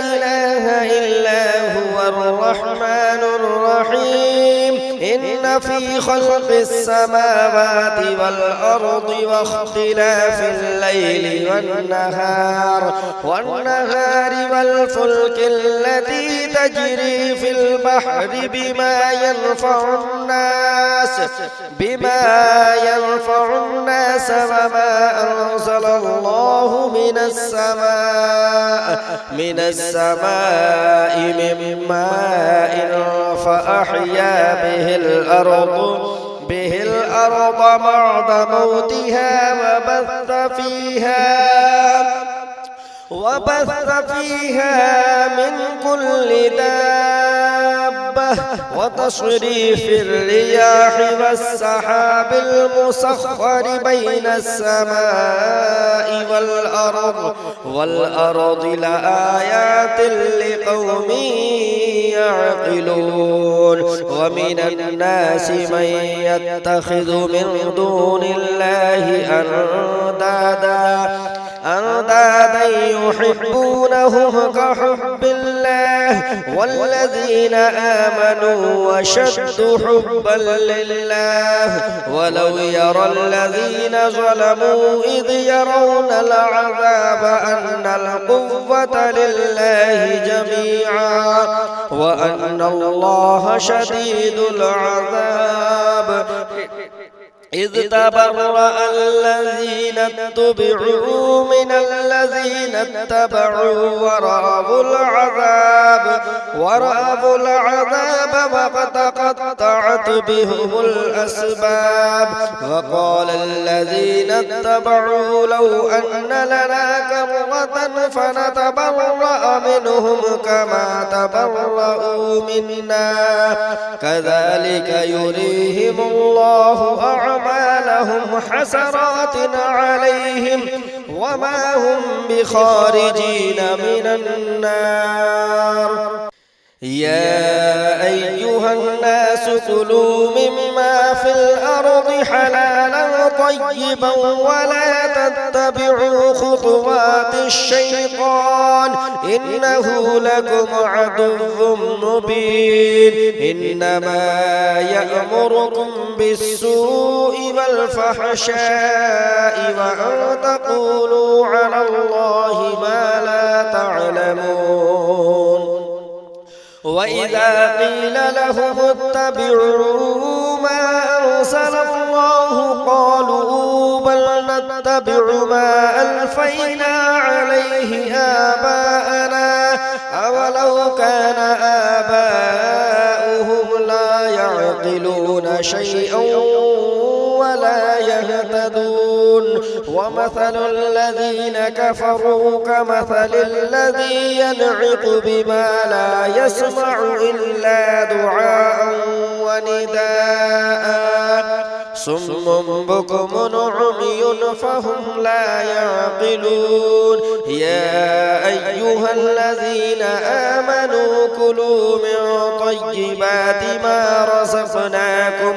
إله إلا هو الرحمن الرحيم إن في خلق السماوات والأرض واختلاف الليل والنهار والفلك التي تجري في البحر بما ينفع الناس وما أنزل الله من السماء من ماء فأحيا به الأرض بعد موتها وبث فيها من كل دابة وتصريف الرياح والسحاب المسخر بين السماء والأرض لآيات لقوم يعقلون ومن الناس من يتخذ من دون الله أندادا يحبونهم كحب الله والذين آمنوا وشد حبا لله ولو يرى الذين ظلموا إذ يرون العذاب أن القوة لله جميعا وأن الله شديد العذاب إذ تبرأ الذين اتبعوا من الذين اتبعوا ورأوا العذاب وتقطعت بهم الأسباب وقال الذين اتبعوا لو أن لنا كرة فنتبرأ منهم كما تبرأوا منا كذلك يريهم الله أعمالهم حسرات عليهم وما هم بخارجين من النار يا أيها الناس كلوا مما في الأرض حلالا طيبا ولا تتبعوا خطوات الشيطان إنه لكم عدو مبين إنما يأمركم بالسوء والفحشاء وأن تقولوا على الله ما لا تعلمون وإذا قيل لهم اتبعوا ما أنزل الله قالوا بل نتبع ما ألفينا عليه آباءنا أولو كان آباؤهم لا يعقلون شيئا ولا يهتدون ومثل الذين كفروا كمثل الذي ينعق بما لا يسمع إلا دعاء ونداء صم بكم عمي فهم لا يعقلون يا أيها الذين آمنوا كلوا من طيبات ما رزقناكم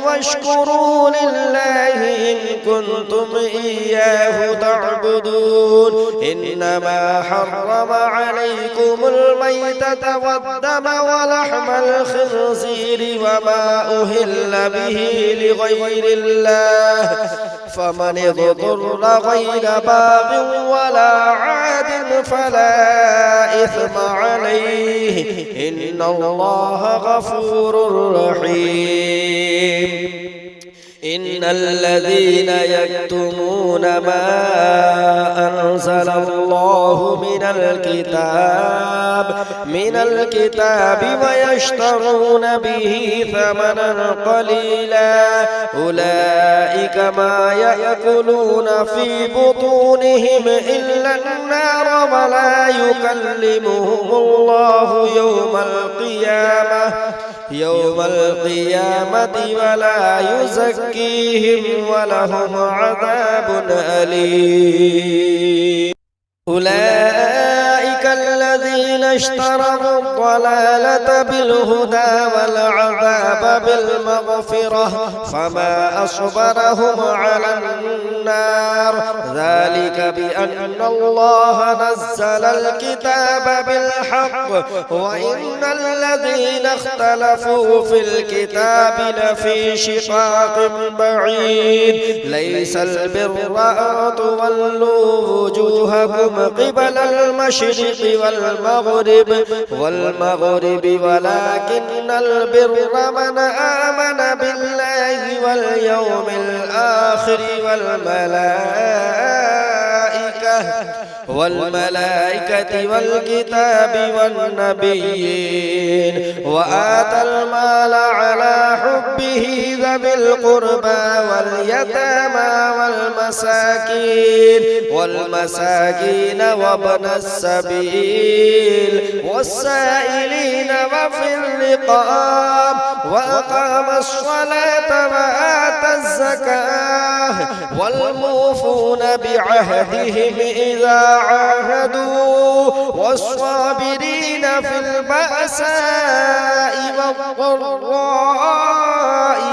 واشكروا لله إن كنتم إياه تعبدون إنما حرم عليكم الميتة والدم ولحم الخنزير وما أهل به لغير الله فمن اضطر غير باغ ولا عاد فلا إثم عليه إن الله غفور رحيم إن الذين يكتمون ما أنزل الله من الكتاب ويشترون به ثمنا قليلا أولئك ما يأكلون في بطونهم إلا النار ولا يكلمهم الله يوم القيامة يوم القيامة ولا يزكيهم ولهم عذاب أليم أولئك الذين اشتروا الضلالة بالهدى والعذاب بالمغفرة فما أصبرهم على النار ذلك بأن الله نزل الكتاب بالحق وإن الذين اختلفوا في الكتاب لفي شقاق بعيد ليس البر أن تولوا وجوهكم قبل المشرق والمغرب ولكن البر من آمن بالله واليوم الآخر والملائكة والكتاب والنبيين وآتى المال على حبه ذوي القربى واليتامى والمساكين وابن السبيل والسائلين وفي الرقاب وأقام الصلاة وآتى الزكاة والموفون بعهدهم إذا عاهدوا والصابرين في البأساء والضراء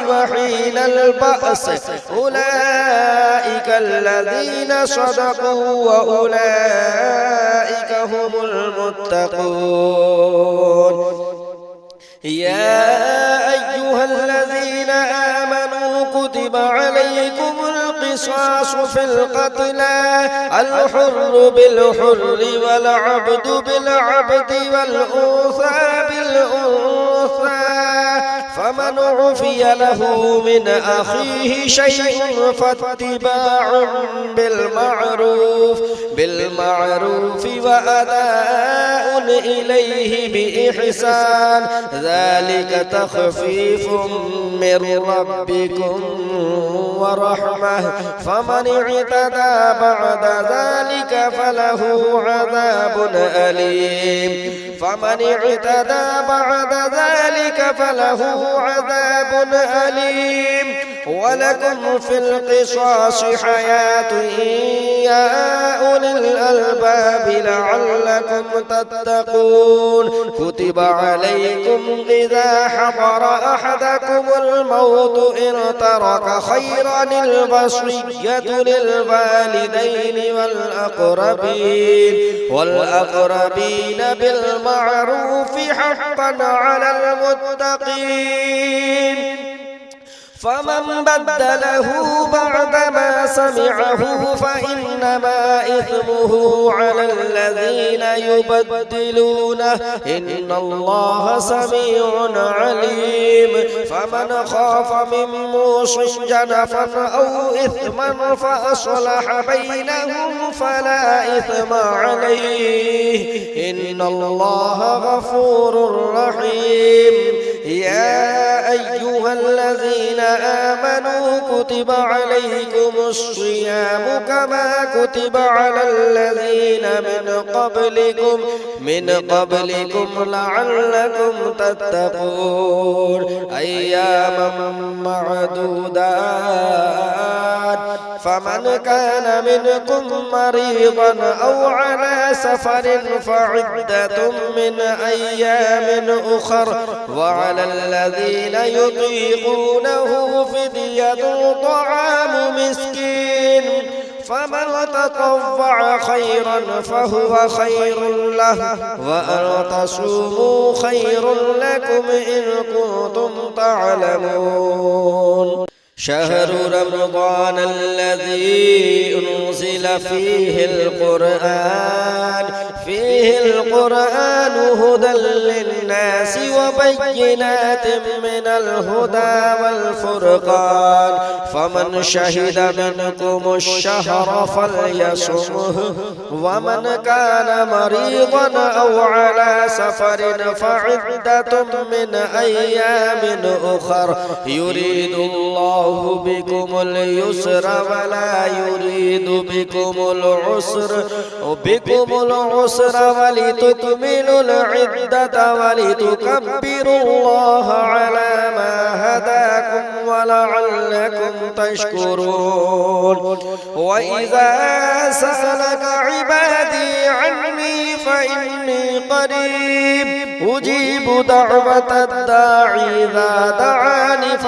وحين البأس أولئك الذين صدقوا وأولئك هم المتقون يا أيها الذين آمنوا كتب عليكم القصاص في القتلى الحر بالحر والعبد بالعبد والأنثى بالأنثى فمن عفي له من أخيه شيء فاتباع بالمعروف وأداء إليه بإحسان ذلك تخفيف من ربكم ورحمة فمن اعتدى بعد ذلك فله عذاب أليم ولكم في القصاص حياة يا أولي الألباب لعلكم تتقون كتب عليكم إذا حضر أحدكم الموت إن ترك خيرا الوصية للوالدين والأقربين بالمعروف حقا على المتقين فمن بدله بعدما سمعه فإنما إثمه على الذين يبدلونه إن الله سميع عليم فمن خاف من موص جنفا أو إثما فأصلح بينهم فلا إثم عليه إن الله غفور رحيم يا أيها الذين آمنوا كتب عليكم الصيام كما كتب على الذين من قبلكم لعلكم تتقون أياما معدودات فمن كان منكم مريضا أو على سفر فعدة من أيام أخر وعلى الذين يطيقونه فدية طعام مسكين فمن تطوع خيرا فهو خير له وأن تصوموا خير لكم إن كنتم تعلمون شهر رمضان الذي أنزل فيه القرآن هدى للناس وبينات من الهدى والفرقان فمن شهد منكم الشهر فليصمه ومن كان مريضا أو على سفر فعدة من أيام أخر يريد الله بكم اليسر ولا يريد بكم العسر ولتكملوا العدة ولتكبروا الله على ما هداكم ولعلكم تشكرون وإذا سألك عبادي عني فإني قريب أجيب دعوة الداعي إذا دعاني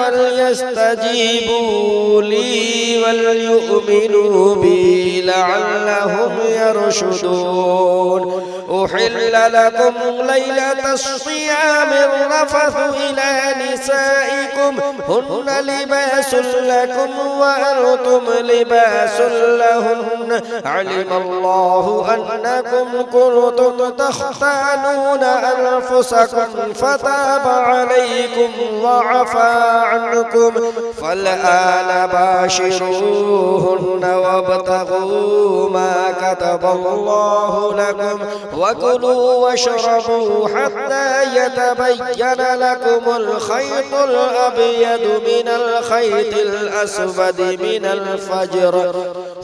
فليستجيبوا لي وليؤمنوا بي لعلهم يرشدون أحل لكم ليلة الصيام الرفث إلى نسائكم هن لباس لكم وأنتم لباس لهن علم الله أنكم كنتم تختانون أنفسكم فتاب عليكم وعفى عنكم فالآن باشروهن وابتغوا ما كتب الله لكم وكلوا واشربوا حتى يتبين لكم الخيط الأبيض من الخيط الأسود من الفجر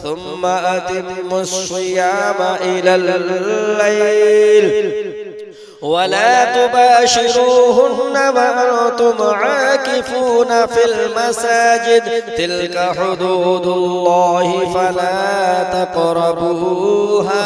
ثم أتموا الصيام إلى الليل ولا تباشروهن وأنتم عاكفون في المساجد تلك حدود الله فلا تقربوها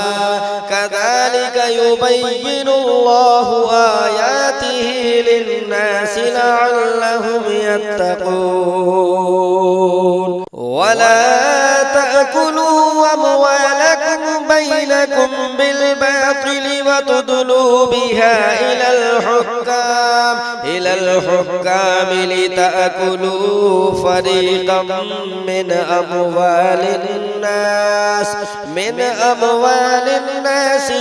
كذلك يبين الله آياته للناس لعلهم يتقون ولا تأكلوا أموالكم بينكم بالباطل وتدلوا بها إلى الحكام لتأكلوا فريقا من أموال الناس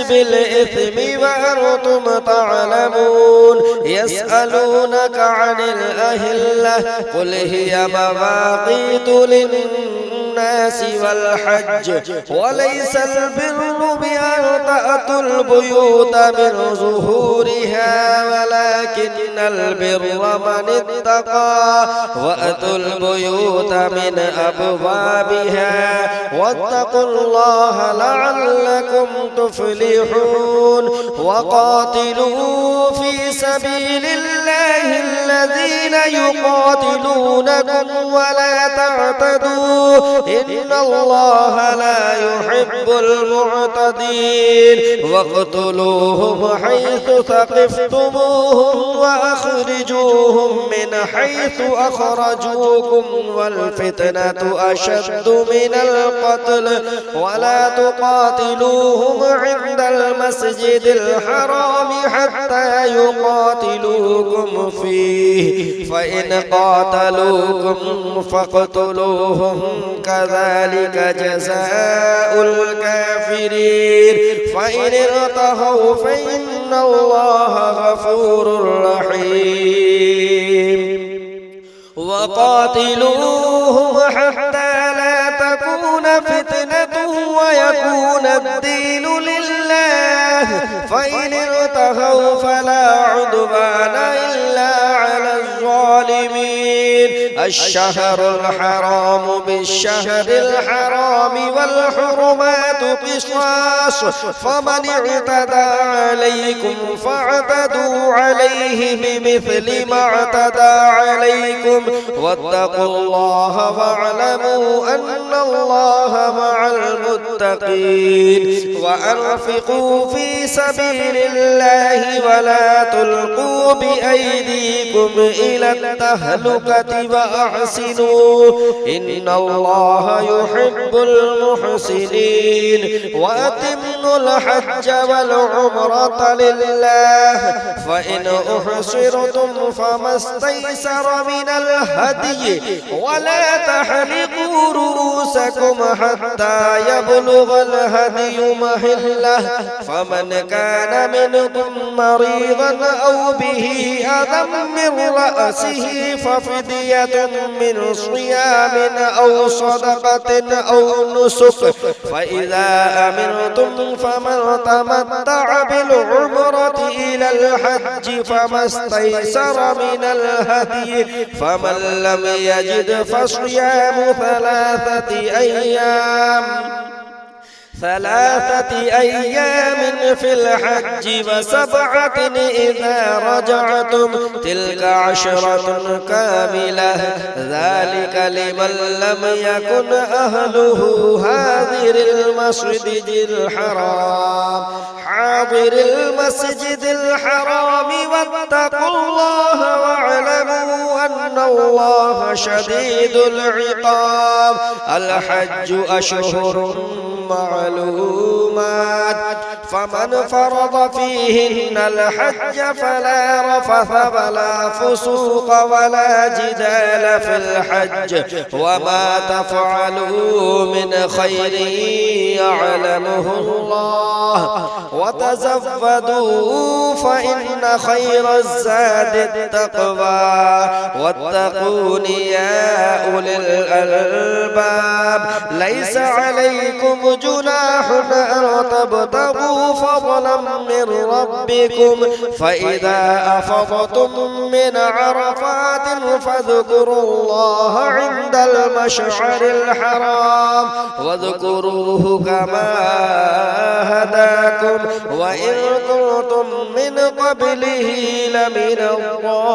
بالإثم وأنتم تعلمون يسألونك عن الأهلة قل هي مواقيت للناس والحج وليس البر بأن تأتوا البيوت من ظهورها ولكن البر من اتقى وأتوا البيوت من أبوابها واتقوا الله لعلكم تفلحون وقاتلوا في سبيل الله الذين يقاتلونكم ولا تعتدوا إن الله لا يحب المعتدين واقتلوهم حيث ثقفتموهم وأخرجوهم من حيث أخرجوكم والفتنة أشد من القتل ولا تقاتلوهم عند المسجد الحرام حتى يقاتلوكم فيه فإن قاتلوكم فاقتلوهم كذلك جزاء الكافرين فإن ارتهوا فإن الله غفور رحيم وقاتلوهم حتى لا تكون فتنة ويكون الدين لله فإن ارتهوا فلا عدوان إلا على الظالمين الشهر الحرام بالشهر الحرام والحرمات قصاص فمن اعتدى عليكم فاعتدوا عليه بمثل ما اعتدى عليكم واتقوا الله واعلموا أن الله مع المتقين وأنفقوا في سبيل الله ولا تلقوا بأيديكم إلى التهلكة وأحسنوا إن الله يحب المحسنين وأتموا الحج والعمرة لله فإن أحصرتم فما استيسر من الهدي ولا تحلقوا رؤوسكم حتى يبلغ الهدي محله فمن كان منكم مريضا أو به أذى من رأسه ففدية من صيام أو صدقة أو نسك فإذا أمنتم فمن تمتع بالعمرة إلى الحج فما استيسر من الهدي فمن لم يجد فصيام 3 أيام ثلاثة أيام في الحج وسبعة إذا رجعتم تلك عشرة كاملة ذلك لمن لم يكن أهله حاضر المسجد الحرام واتقوا الله واعلموا أن الله شديد العقاب الحج أشهر معلومات فمن فرض فيهن الحج فلا رفث ولا فسوق ولا جدال في الحج وما تفعلوا من خير يعلمه الله وتزودوا فإن خير الزاد التقوى واتقون يا أولي الألباب ليس عليكم جناح أن تبتغوا فضلا من ربكم فإذا أفضتم من عرفات فاذكروا الله عند المشعر الحرام واذكروه كما هداكم وإن كنتم من قبله لمن الضالين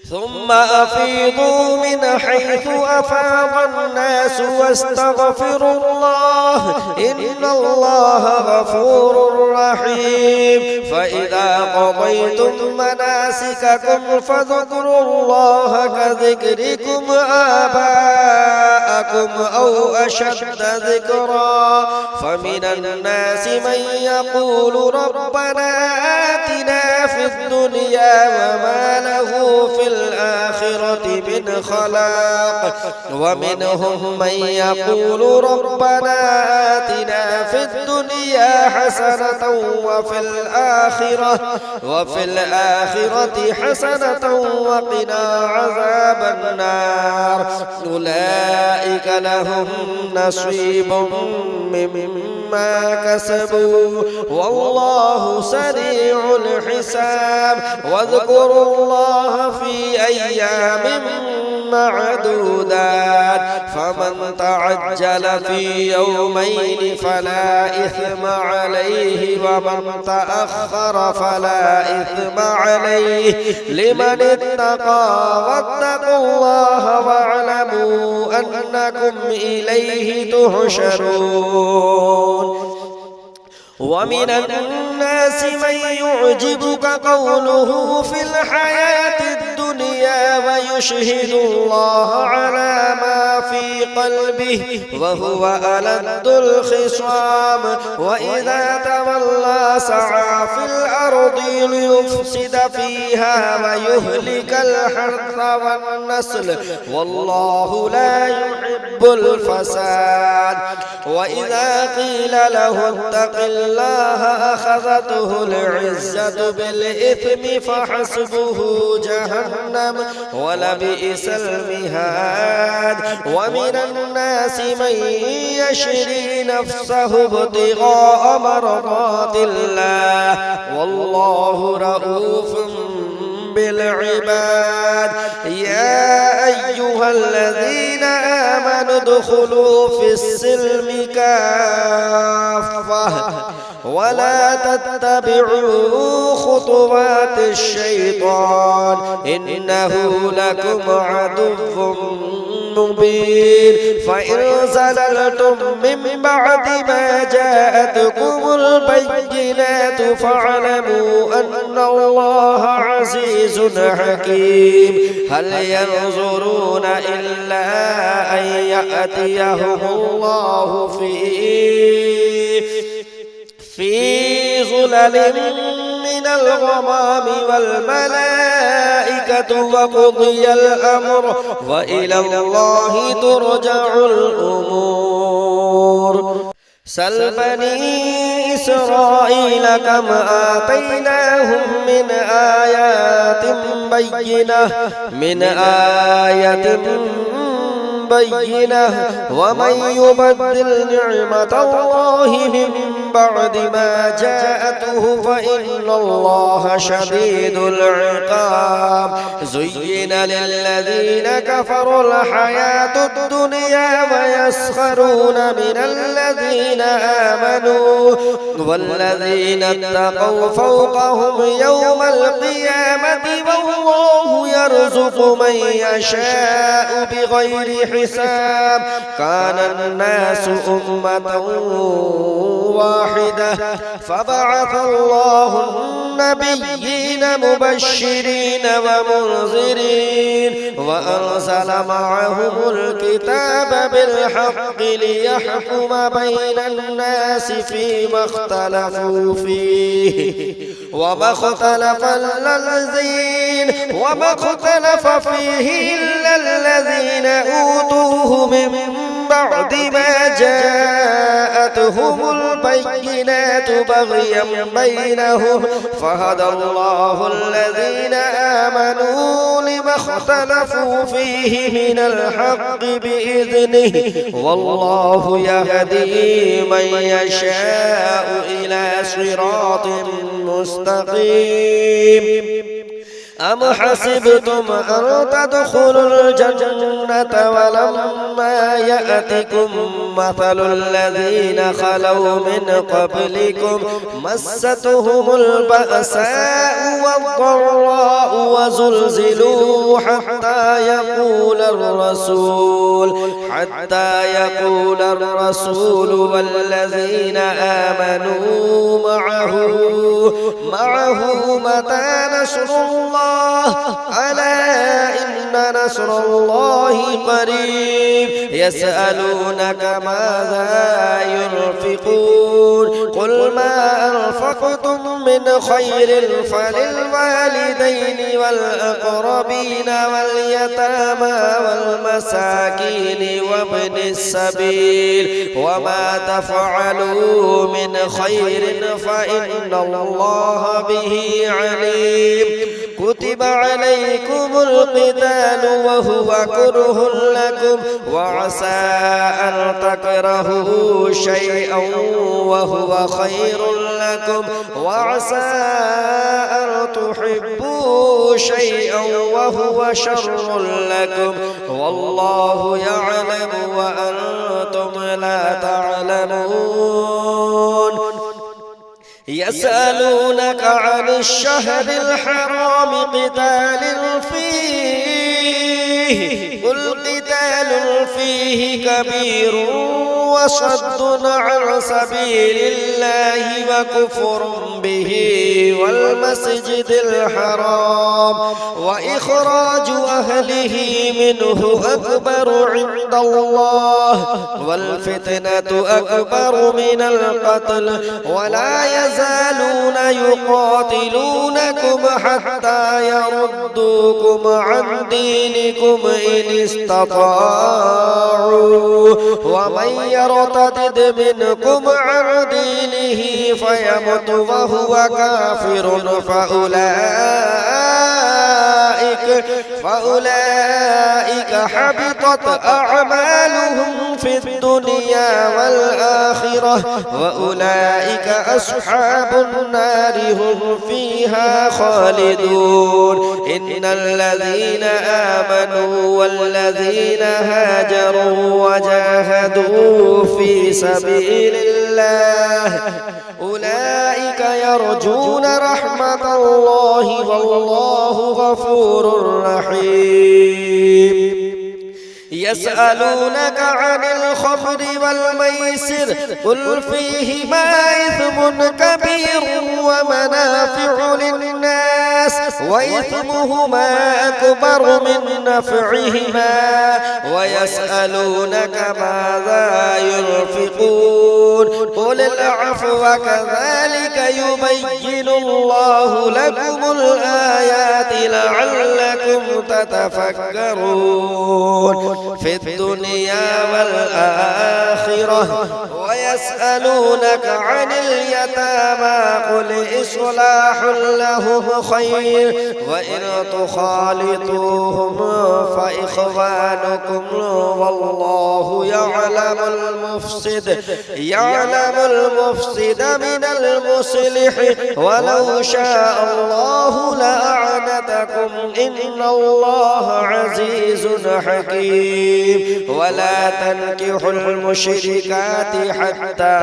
ثم أفيضوا من حيث أفاض الناس واستغفروا الله إن الله غفور رحيم فإذا قضيتم مناسككم فاذكروا الله كذكركم آباءكم أو أشد ذكرا فمن الناس من يقول ربنا آتنا في الدنيا وما له في الآخرة من خلاق ومنهم من يقول ربنا آتنا في الدنيا حسنة وفي الآخرة حسنة وقنا عذاب النار أولئك لهم نصيب مما كسبوا والله سريع الحساب واذكروا الله في أيام معدودات فمن تعجل في يومين فلا إثم عليه ومن تأخر فلا إثم عليه لمن اتقى واتقوا الله واعلموا أنكم إليه تحشرون ومن الناس من يعجبك قوله في الحياة الدنيا ويشهد الله على ما في قلبه وهو ألد الخصام وإذا تولى سعى في الأرض ليفسد فيها ويهلك الحرث والنسل والله لا يحب الفساد وإذا قيل له اتق الله أخذته العزة بالإثم فحسبه جهنم ولبئس المهاد ومن الناس من يشري نفسه ابتغاء مرضات الله والله رؤوف بالعباد يا أيها الذين آمنوا ادخلوا في السلم كافة ولا تتبعوا خطوات الشيطان إنه لكم عدو مبين فإن زللتم من بعد ما جاءتكم البينات فاعلموا أن الله عزيز حكيم هل ينظرون إلا أن يأتيهم الله في ظلل من الغمام والملائكة وقضي الأمر وإلى الله ترجع الأمور سل بني إسرائيل كم آتيناهم من آية بينة ومن يبدل نعمة الله من بعد ما جاءته فإن الله شديد العقاب زين للذين كفروا الحياة الدنيا ويسخرون من الذين آمنوا والذين اتقوا فوقهم يوم القيامة والله يرزق من يشاء بغير حساب كان الناس أمة واحدة فبعث الله النبيين مبشرين ومنذرين وأنزل معهم الكتاب بالحق ليحكم بين الناس فيما اختلفوا فيه وما اختلف فيه إلا الذين أوتوه من بعد ما جاءتهم البينات بغيا بينهم فهدى الله الذين آمنوا لما اختلفوا فيه من الحق بإذنه والله يهدي من يشاء إلى صراط مستقيم أم حسبتم أن تدخلوا الجنة ولما يأتكم مثل الذين خلوا من قبلكم مستهم البأساء والضراء وزلزلوا حتى يقول الرسول والذين آمنوا معه متى نصر الله ألا إن نصر الله قريب يسألونك ماذا ينفقون قل ما أنفقتم من خير فللوالدين والأقربين واليتامى والمساكين وابن السبيل وما تفعلوا من خير فإن الله به عليم كتب عليكم القتال وهو كره لكم وعسى أن تكرهوا شيئا وهو خير لكم وعسى أن تحبوا شيئا وهو شر لكم والله يعلم وأنتم لا تعلمون يسألونك عن الشهر الحرام قتال فيه قل قتال فيه كبير وصد عن سبيل الله وكفر به والمسجد الحرام وإخراج أهله منه أكبر عند الله والفتنة أكبر من القتل ولا يزالون يقاتلونكم حتى يردوكم عن دينكم إن استطاعوا ومن يرتد منكم عن دينه فيمت وهو كافر فأولئك حبطت أعمالهم في الدنيا والآخرة وأولئك أصحاب النار هم فيها خالدون إن الذين آمنوا والذين هاجروا وجاهدوا في سبيل الله أولئك يرجون رحمة الله والله غفور رحيم يسألونك عن الخمر والميسر قل فيهما إثم كبير ومنافع للناس وإثمهما أكبر من نفعهما ويسألونك ماذا ينفقون قل العفو كذلك يبين الله لكم الآيات لعلكم تتفكرون في الدنيا والآخرة ويسألونك عن اليتامى قل إصلاح لهم خير وإن تخالطوهم فإخوانكم والله يعلم المفسد من المصلح ولو شاء الله لأعنتكم إن الله عزيز حكيم ولا تنكحوا المشركات حتى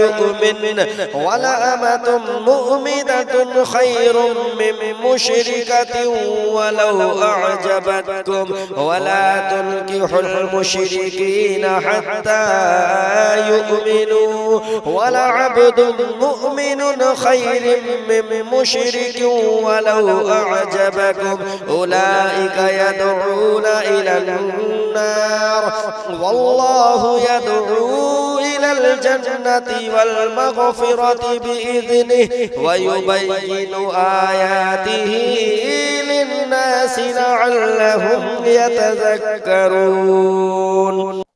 يؤمن ولأمة مؤمنة خير من مشركة ولو أعجبتكم ولا تنكحوا المشركين حتى يؤمنوا ولعبد مؤمن خير من مشرك ولو أعجبكم أولئك يدعون إلى النار والله يدعو إلى الجنة والمغفرة بإذنه ويبين آياته للناس لعلهم يتذكرون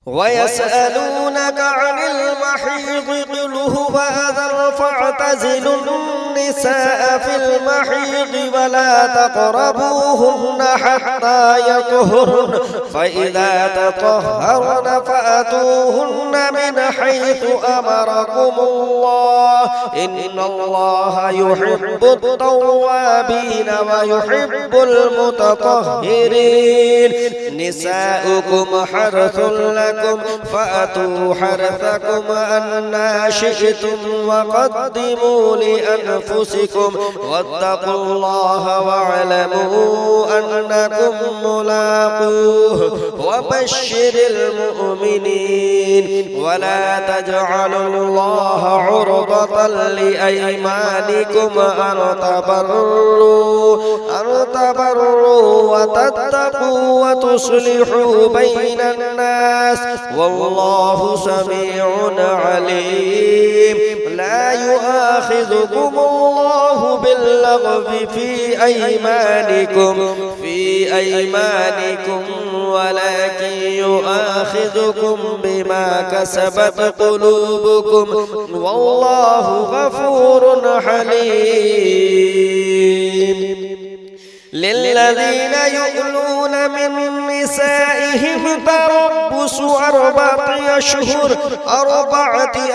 ويسألونك عن المحيض قل هو أذى فاعتزلوا النساء في المحيض ولا تقربوهن حتى يطهرن فإذا تطهرن فأتوهن من حيث أمركم الله إن الله يحب التوابين ويحب المتطهرين نساؤكم حرث لكم فأتوا حرثكم أنى شئتم وقدموا لأنفسكم واتقوا الله واعلموا أنكم ملاقوه وبشر المؤمنين ولا تجعلوا الله عرضة لأيمانكم أن تبروا وتتقوا وتصلحوا بين الناس والله سميع عليم لا يؤاخذكم الله باللغو في أيمانكم ولكن يؤاخذكم بما كسبت قلوبكم والله غفور حليم للذين يؤلون من نسائهم تربص أربعة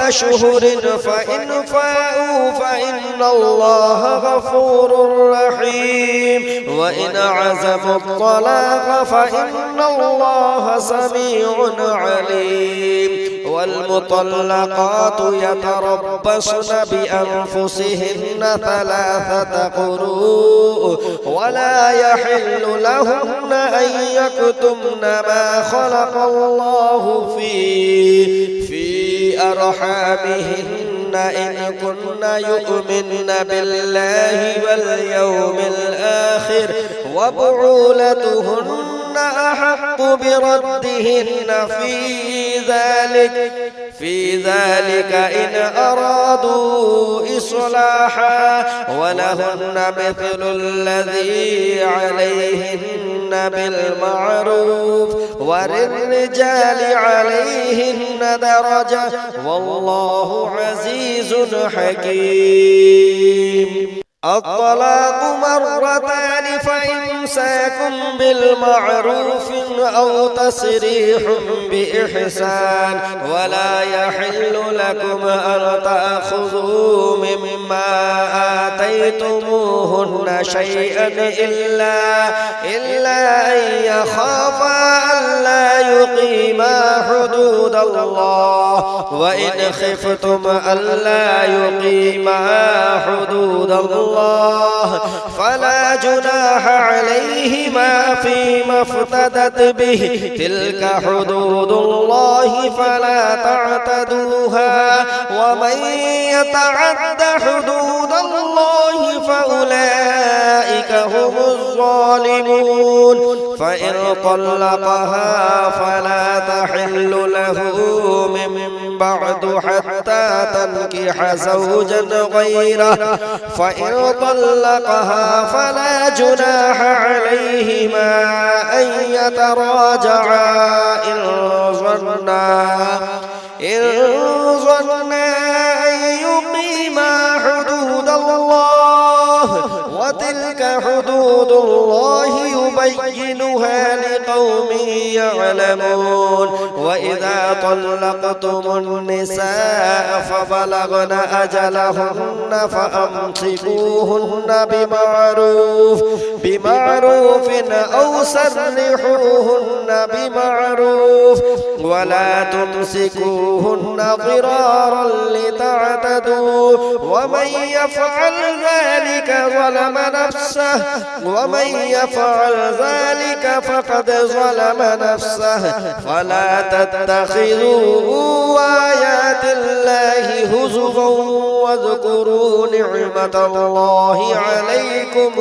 أشهر فإن فاءوا فإن الله غفور رحيم وإن عزموا الطلاق فإن الله سميع عليم والمطلقات يتربصن بأنفسهن 3 قروء ولا يحل لهن أن يكتمن ما خلق الله في أرحامهن إن كن يؤمن بالله واليوم الآخر وبعولتهن أحق بردهن في ذلك إن أرادوا إصلاحا ولهن مثل الذي عليهن بالمعروف وللرجال عليهن درجة والله عزيز حكيم الطلاق مرتان فإمساك بالمعروف أو تسريح بإحسان ولا يحل لكم أن تأخذوا مما آتيتموهن شيئا إلا أن يخافا ألا يقيما حدود الله وإن خفتم ألا يقيما حدود الله فلا جناح عليهما فيما افتدت به تلك حدود الله فلا تعتدوها ومن يتعد حدود الله فأولئك هم الظالمون فإن طلقها فلا تحل له من بعد حتى تنكح زوجا غيره فإن طلقها فلا جناح عليهما أن يتراجعا إن ظنا أن يقيما حدود الله وتلك حدود الله يبينها لقوم يعلمون وإذا طلقتم النساء فبلغن أجلهن فأمسكوهن بمعروف أو سرحوهن بمعروف ولا تمسكوهن ضرارا لتعتدوا ومن يفعل ذلك فقد ظلم نفسه فلا تتخذوا آيات الله هزوا واذكروا نعمة الله عليكم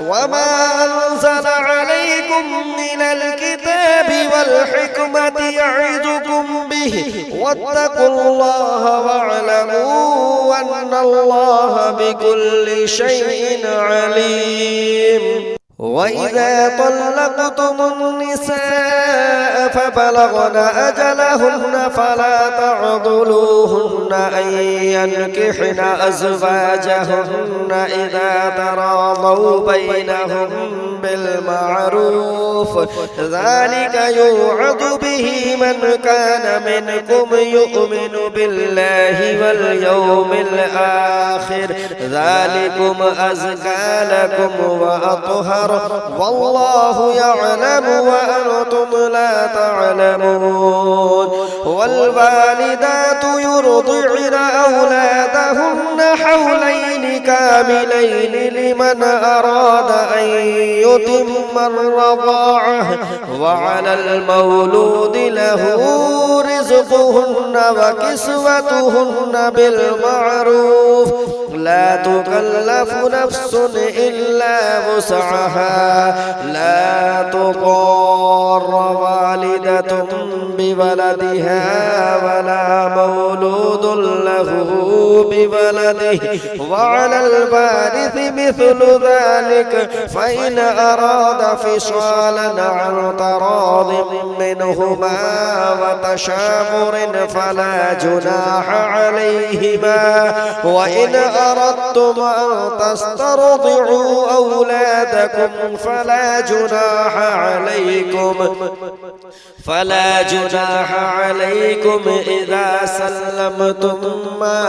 وما أنزل عليكم من الكتاب والحكمة يعظكم به واتقوا الله واعلموا أن الله بكل شيء عليم وإذا طلقتم النساء فبلغن أجلهن فلا تعضلوهن أن ينكحن أزواجهن إذا تراضوا بينهم بالمعروف ذلك يوعظ به من كان منكم يؤمن بالله واليوم الآخر ذلكم أزكى لكم وأطهر والله يعلم وأنتم لا تعلمون والوالدات يرضعن أولادهن حولين كاملين لمن أراد أن يتم الرضاعة وعلى المولود له رزقهن وكسوتهن بالمعروف لا تكلف نفس إلا وسعها لا تضار والدة بولدها ولا مولود له بولده وعلى الوارث مثل ذلك فإن أراد فصالا عن تراض منهما وتشاور فلا جناح عليهما وإن أردتم أن تسترضعوا أولادكم فلا جناح عليكم إذا سلمتم ما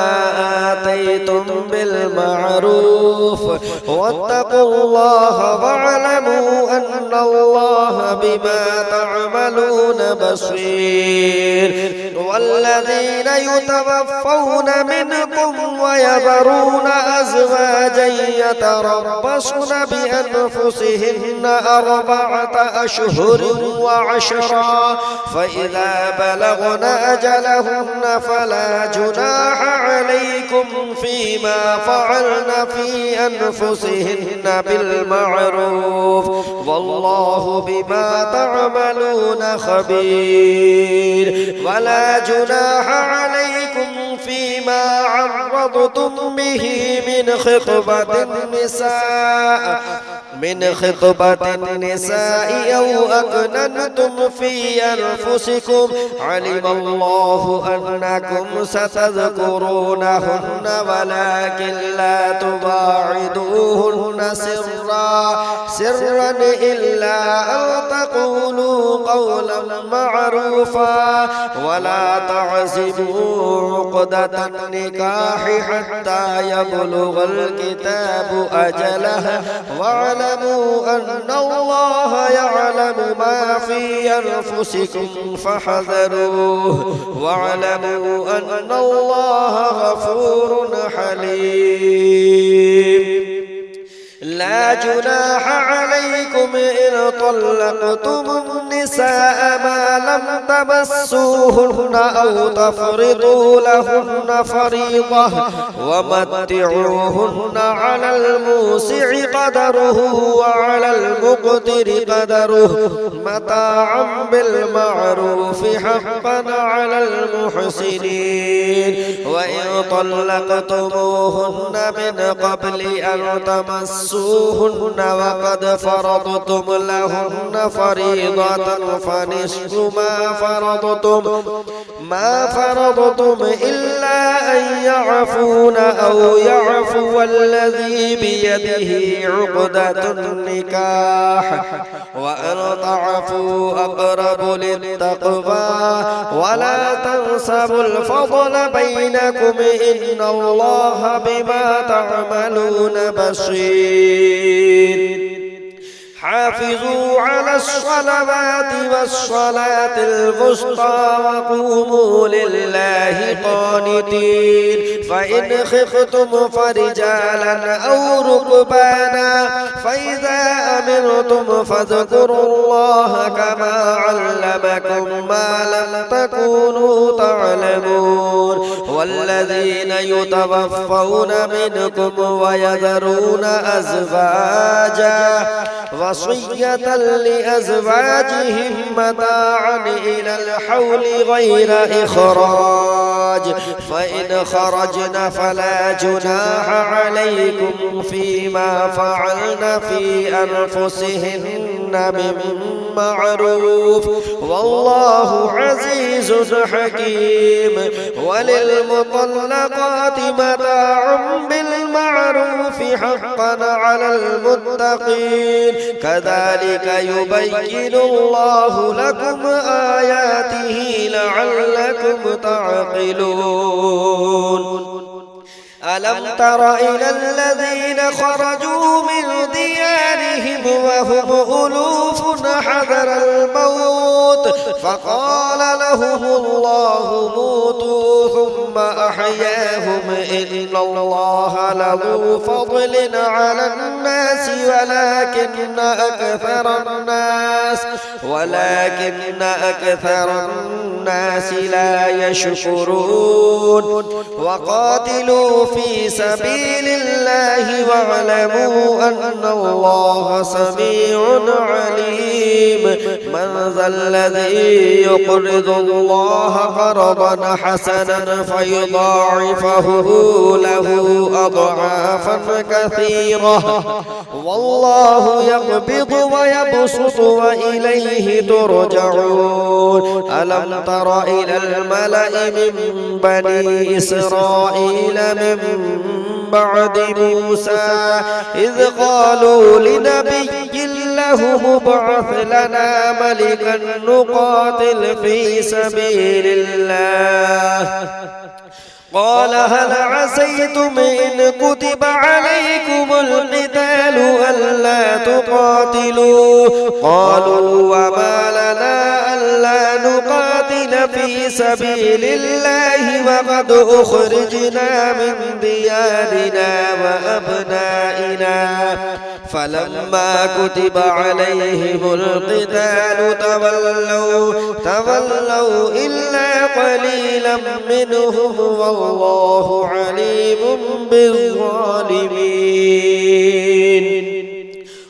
آتيتم بالمعروف واتقوا الله واعلموا أن الله بما تعملون بصير والذين يتوفون منكم ويذرون أزواجا يتربصن بأنفسهن 4 أشهر وعشرا فإذا بلغن أجلهن فلا جناح عليكم فيما فعلن في أنفسهن بالمعروف والله بما تعملون خبير ولا جناح عليكم فيما عرضتم به من خطبة النساء أو أكننتم في أنفسكم علم الله أنكم ستذكرونهن ولكن لا تواعدوهن سرا إلا أن تقولوا قولا معروفا ولا تعزموا عقدة النكاح حتى يبلغ الكتاب أجله واعلموا أن الله يعلم ما في أنفسكم فاحذروه واعلموا أن الله غفور حليم لا جناح عليكم إن طلقتم النساء ما لم تمسوهن أو تفرضوا لهن فريضة ومتعوهن على الموسع قدره وعلى المقتر قدره متاعا بالمعروف حقا على المحسنين وإن طلقتموهن من قبل أن تمسوهن وقد فرضتم لهن فريضة فنصف ما فرضتم إلا أن يعفون أو يعفو الذي بيده عقدة النكاح وأن تعفوا أقرب للتقوى ولا تنسبوا الفضل بينكم إن الله بما تعملون بصير حافظوا على الصلوات والصلاة الوسطى وقوموا لله قانتين فإن خفتم فرجالا أو ركبانا فإذا أمنتم فاذكروا الله كما علمكم ما لم تكونوا تعلمون والذين يتوفون منكم ويذرون أزواجا وصية لأزواجهم متاعا إلى الحول غير إخراج فإن خرجن فلا جناح عليكم فيما فعلن في أنفسهن من معروف والله عزيز حكيم وللمطلقات متاع بالمعروف حقا على المتقين كذلك يبين الله لكم آياته لعلكم تعقلون ألم تر إلى الذين خرجوا من ديارهم وهم ألوف حذر الموت فقال لهم الله موتوا ثم أحياهم إن الله له فضل على الناس ولكن أكثر الناس لا يشكرون وقاتلوا في سبيل الله واعلموا أن الله سميع عليم من ذا الذي يقرض الله قرضا حسنا فيضاعفه له أضعافا كثيرة والله يقبض ويبسط وإليه ترجعون ألم تر إلى الملأ من بني إسرائيل من بعد موسى إذ قالوا لنبي له مبعث لنا ملكا نقاتل في سبيل الله قال هل عسيتم إن كتب عليكم القتال ألا تقاتلوا قالوا وما لنا ألا نقاتل في سبيل الله وقد أخرجنا من ديارنا وأبنائنا فلما كتب عليهم القتال تولوا إلا قليلا منهم والله عليم بالظالمين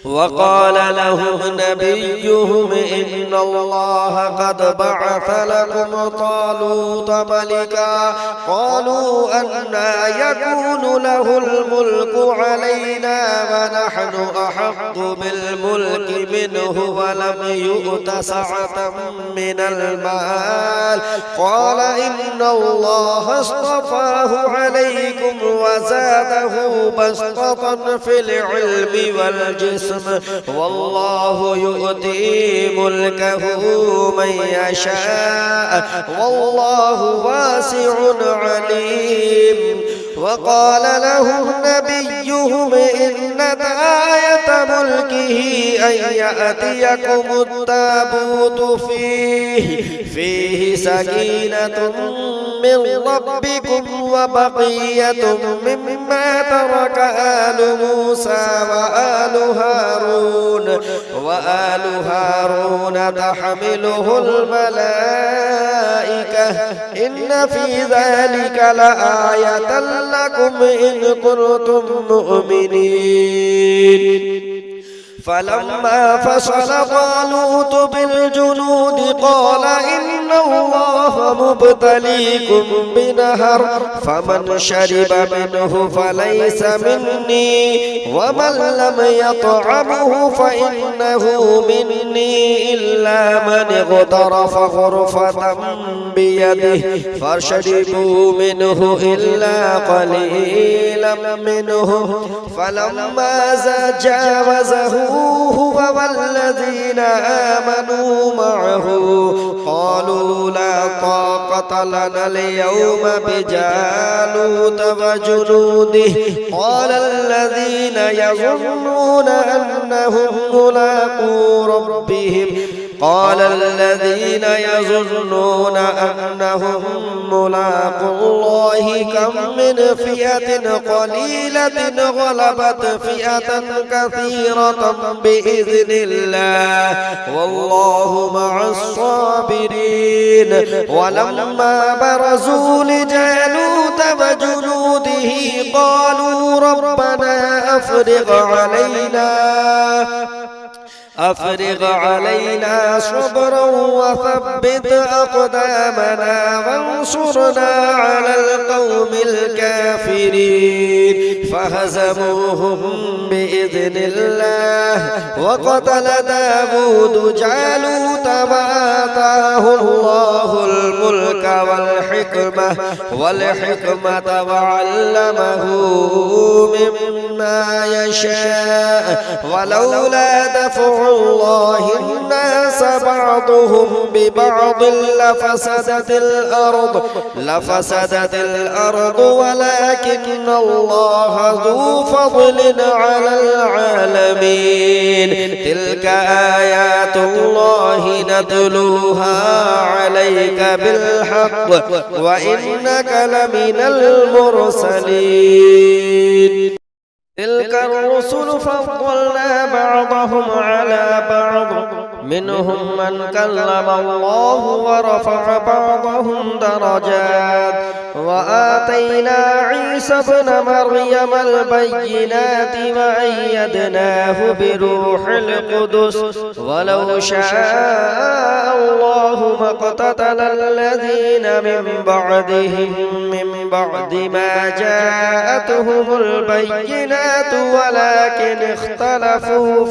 وقال لهم نبيهم إن الله قد بعث لكم طالوت ملكا قالوا أنى يكون له الملك علينا ونحن أحق بالملك منه ولم يؤت سعة من المال قال إن الله اصطفاه عليكم وزاده بسطة في العلم والجسم والله يؤتي ملكه من يشاء والله واسع عليم وقال له نبيهم كرسيهم إنة آية ملكه أن يأتيكم التابوت فيه سكينة من ربكم وبقية مما ترك آل موسى وآل هارون تحمله الملائكة إن في ذلك لآية لكم إن كنتم مؤمنين فلما فصل طالوت بالجنود قال إن الله مبتليكم بنهر فمن شرب منه فليس مني ومن لم يطعمه فإنه مني إلا من اغترف غرفة بيده فشربوا منه إلا قليلا منهم فلما جاوزه هو والذين آمنوا معه قالوا لا طاقة لنا اليوم بجالوت وجنوده قال الذين يظنون أنهم ملاقو الله كم من فئة قليلة غلبت فئة كثيرة بإذن الله والله مع الصابرين ولما برزوا لجالوت وجنوده قالوا ربنا أفرغ علينا صبرا وثبت أقدامنا وانصرنا على القوم الكافرين فهزموهم بإذن الله وقتل داود جالوت وآتاه الله الملك والحكمة وعلمه مما يشاء ولولا دفع الله الناس بعضهم ببعض لفسدت الأرض ولكن الله ذو فضل على العالمين تلك آيات الله نتلوها عليك بالحق وإنك لمن المرسلين تلك الرسل فضلنا بعضهم على بعض منهم من كلم الله ورفع بعضهم درجات وآتينا عيسى ابن مريم البينات وأيدناه بروح القدس ولو شاء الله ما اقتتل الذين من بعد ما جاءتهم البينات ولكن اختلفوا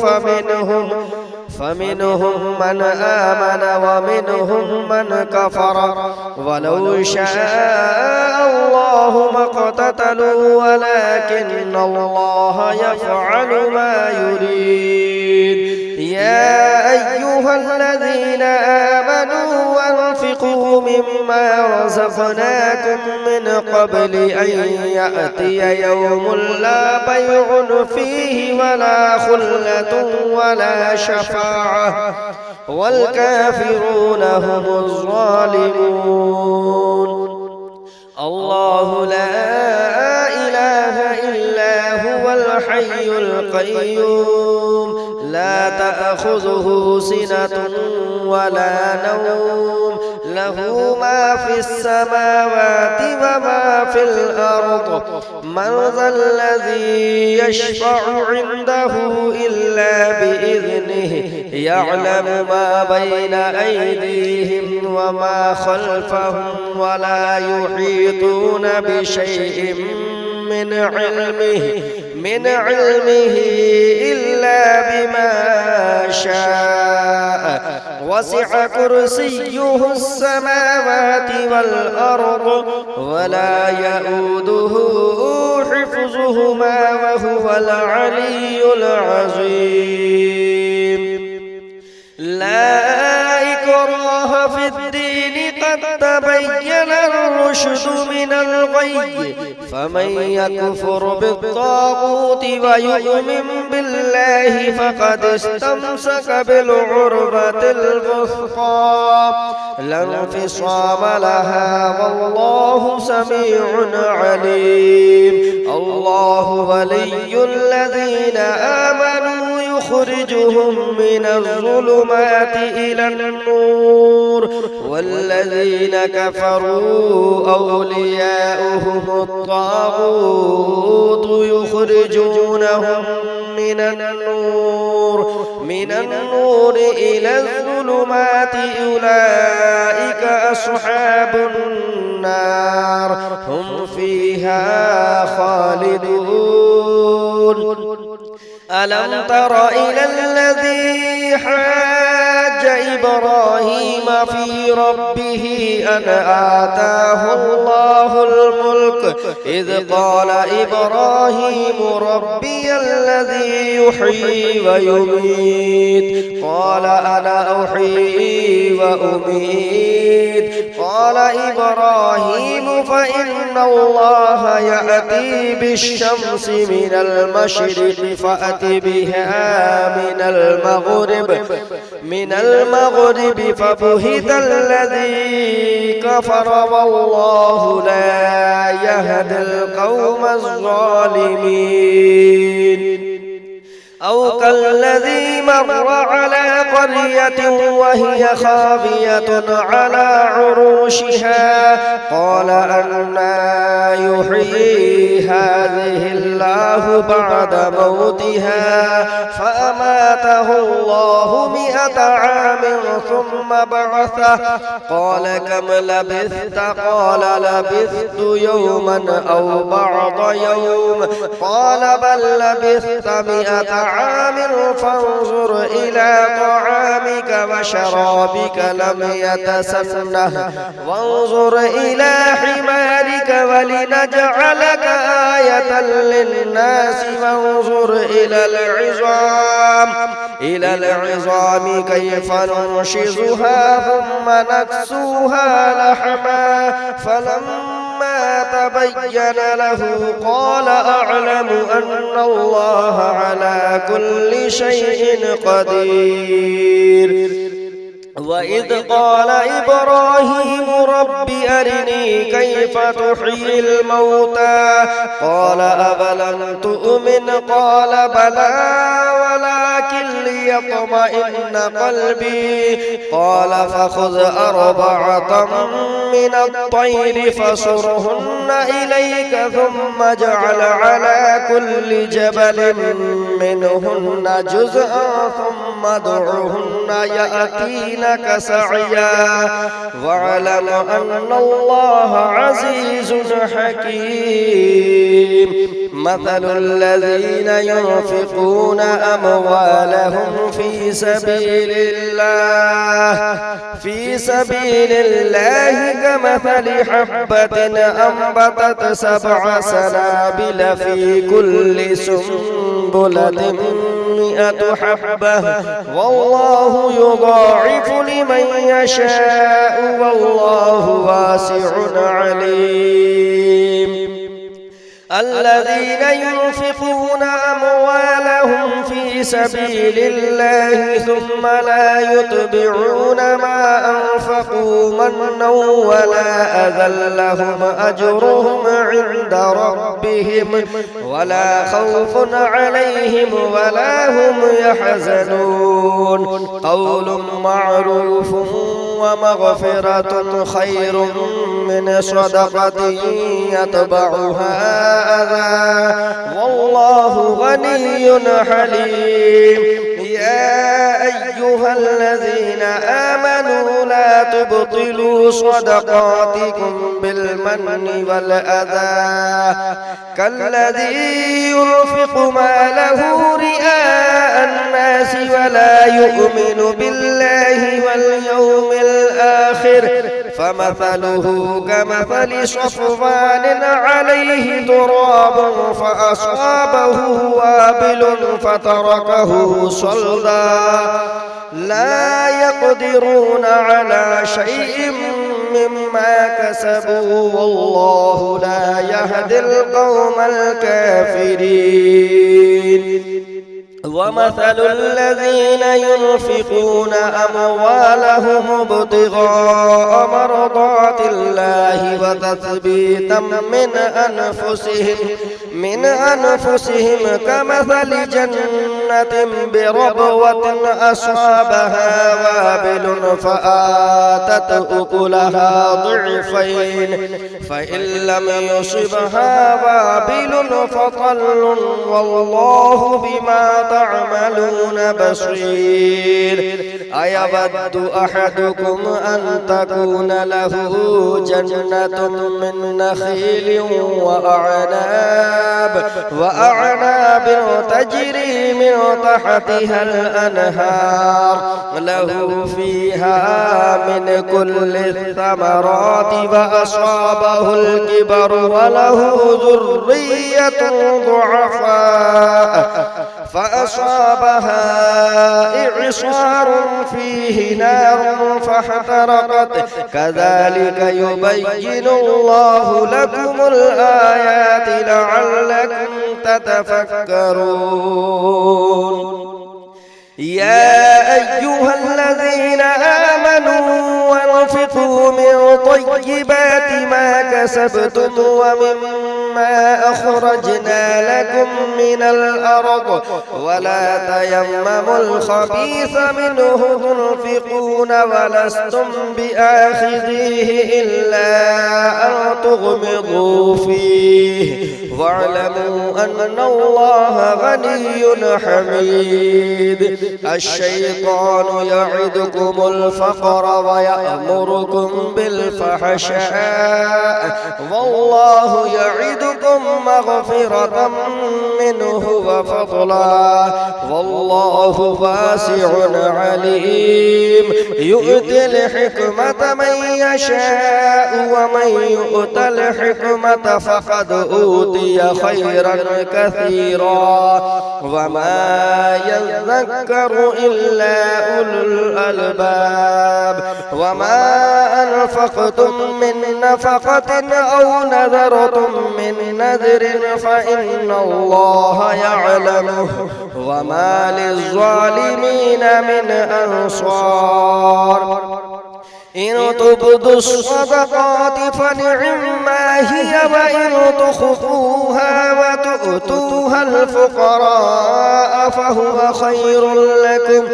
فمنهم من آمن ومنهم من كفر ولو شاء الله ما اقتتلوا ولكن الله يفعل ما يريد يا أيها الذين آمنوا وانفقوا مما رزقناكم من قبل أن يأتي يوم لا بيع فيه ولا خلة ولا شفاعة والكافرون هم الظالمون الله لا إله إلا هو الحي القيوم لا تأخذه سنة ولا نوم له ما في السماوات وما في الأرض من ذا الذي يشفع عنده إلا بإذنه يعلم ما بين أيديهم وما خلفهم ولا يحيطون بشيء من علمه إلا بما شاء وسع كرسيه السماوات والأرض ولا يؤوده حفظهما وهو العلي العظيم لا إكراه في الدين قد تبين الرشد من الغي فمن يكفر بالطاغوت ويؤمن بالله فقد استمسك بالعروة الوثقى لا انفصام لها والله سميع عليم. الله ولي الذين آمنوا يخرجهم من الظلمات إلى النور والذين كفروا أولياؤهم الطاغوت يخرجونهم من النور إلى الظلمات أولئك أصحاب النار هم فيها خالدون. ألم تر إلى الذي حاج إبراهيم في ربه أن آتاه الله الملك إذ قال إبراهيم ربي الذي يحيي ويميت قال أنا أحيي وأميت قال إبراهيم فإن الله يأتي بالشمس من المشرق فأت بها من المغرب فبهت الذي كفر والله لا يهدي القوم الظالمين. أو كالذي مر على قرية وهي خاوية على عروشها قال أنى يحيي هذه الله بعد موتها فأماته الله 100 عام ثم بعثه قال كم لبثت قال لبثت يوما أو بعض يوم قال بل لبثت 100 عام فانظر إلى طعامك وشرابك لم يتسنه وانظر إلى حمارك ولنجعلك آية للناس وانظر إلى العظام كيف ننشزها ثم نكسوها لحما فلما تبين له قال أعلم أن الله على كل شيء قدير. وإذ قال إبراهيم رب أرني كيف تحيي الموتى قال أفلم تؤمن قال بلى ولكن ليطمئن قلبي قال فخذ 4 من الطير فصرهن إليك ثم اجعل على كل جبل منهن جزءا ثم ادعهن يأتينك سعيا واعلم أن الله عزيز حكيم. مثل الذين ينفقون أموالهم في سبيل الله كمثل حبة أنبتت 7 سنابل في كل سنبلة 100 حبة والله يضاعف لمن يشاء والله واسع عليم. الذين ينفقون أموالهم في سبيل الله ثم لا يتبعون ما أنفقوا منا ولا أذى لهم أجرهم عند ربهم ولا خوف عليهم ولا هم يحزنون. قول معروف ومغفرة خير من صدقة يتبعها أذى والله غني حليم. يا أيها الذين آمنوا لا تبطلوا صدقاتكم بالمن والأذى كالذي ينفق ماله رئاء الناس ولا يؤمن بالله واليوم الآخر فمثله كمثل صفوان عليه تراب فأصابه وابل فتركه صلدا لا يقدرون على شيء مما كسبوا والله لا يهدي القوم الكافرين ومثل الذين ينفقون أموالهم ابتغاء مرضات الله وتثبيتا من أنفسهم كمثل جنة بربوة أصابها وابل فآتت أكلها ضعفين فإن لم يصبها وابل فطل والله بما تعملون بصير أيود أحدكم أن تكون له جنة من نخيل وأعناب تجري من تحتها الأنهار له فيها من كل الثمرات فأصابه الكبر وله ذرية ضعفاء فأصابها إعصار فيه نار فاحترقت كذلك يبين الله لكم الآيات لعلكم تتفكرون يا أيها الذين آمنوا وانفقوا من طيبات ما كسبتم ومما أخرجنا لكم من الأرض ولا تيمموا الخبيث منه تنفقون ولستم بآخذيه إلا أن تغمضوا فيه واعلموا أن الله غني حميد الشيطان يعدكم الفقر ويأمركم بالفحشاء والله يعدكم مغفرة منه وفضلا والله واسع عليم يؤتي الحكمة من يشاء ومن يؤت الحكمة فقد أوتي خيرا كثيرا وما يذكر إلا أولو الألباب وما أنفقتم من نفقة أو نذرتم من نذر فإن الله يعلمه وما للظالمين من أنصار إن تبدوا الصدقات فنعما هي وإن تخفوها وتؤتوها الفقراء فهو خير لكم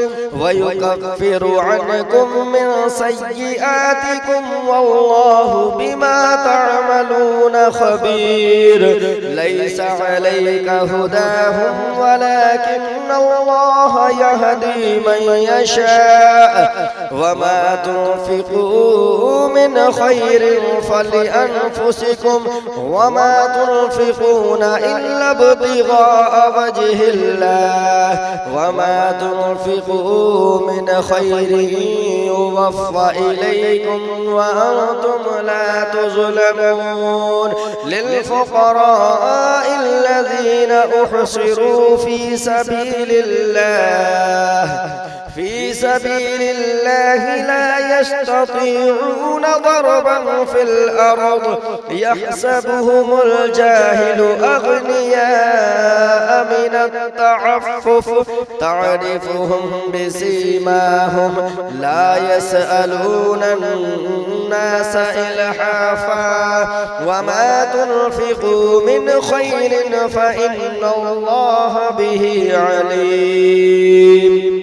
ويكفر عنكم من سيئاتكم والله بما تعملون خبير ليس عليك هداهم ولكن الله يهدي من يشاء وما تنفقوا من خير فلأنفسكم وما تنفقون إلا ابتغاء وجه الله وما تنفقوا من خير يوفى إليكم وأنتم لا تظلمون للفقراء الذين أحصروا في سبيل الله لا يستطيعون ضربا في الأرض يحسبهم الجاهل أغنياء من التعفف تعرفهم بسيماهم لا يسألون الناس إلحافا وما تنفقوا من خير فإن الله به عليم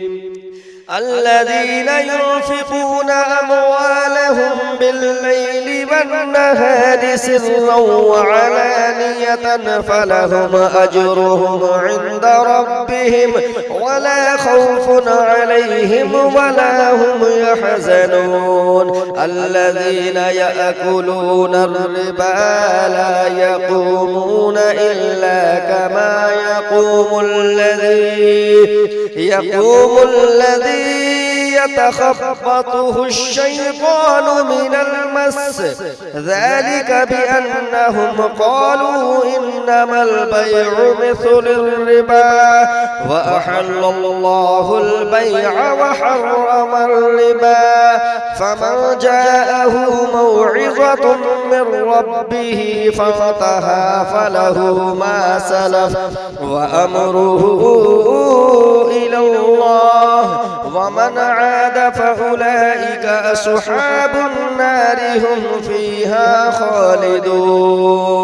الذين ينفقون أموالهم بالليل والنهار سرا وعلانية فلهم أجرهم عند ربهم ولا خوف عليهم ولا هم يحزنون الذين يأكلون الربا لا يقومون إلا كما يقوم الذي يتخبطه الشيطان من المس ذلك بأنهم قالوا إنما البيع مثل الربا وأحل الله البيع وحرم الربا فمن جاءه موعظة من ربه فانتهى فله ما سلف وأمره إلى الله ومن عاد فأولئك أصحاب النار هم فيها خالدون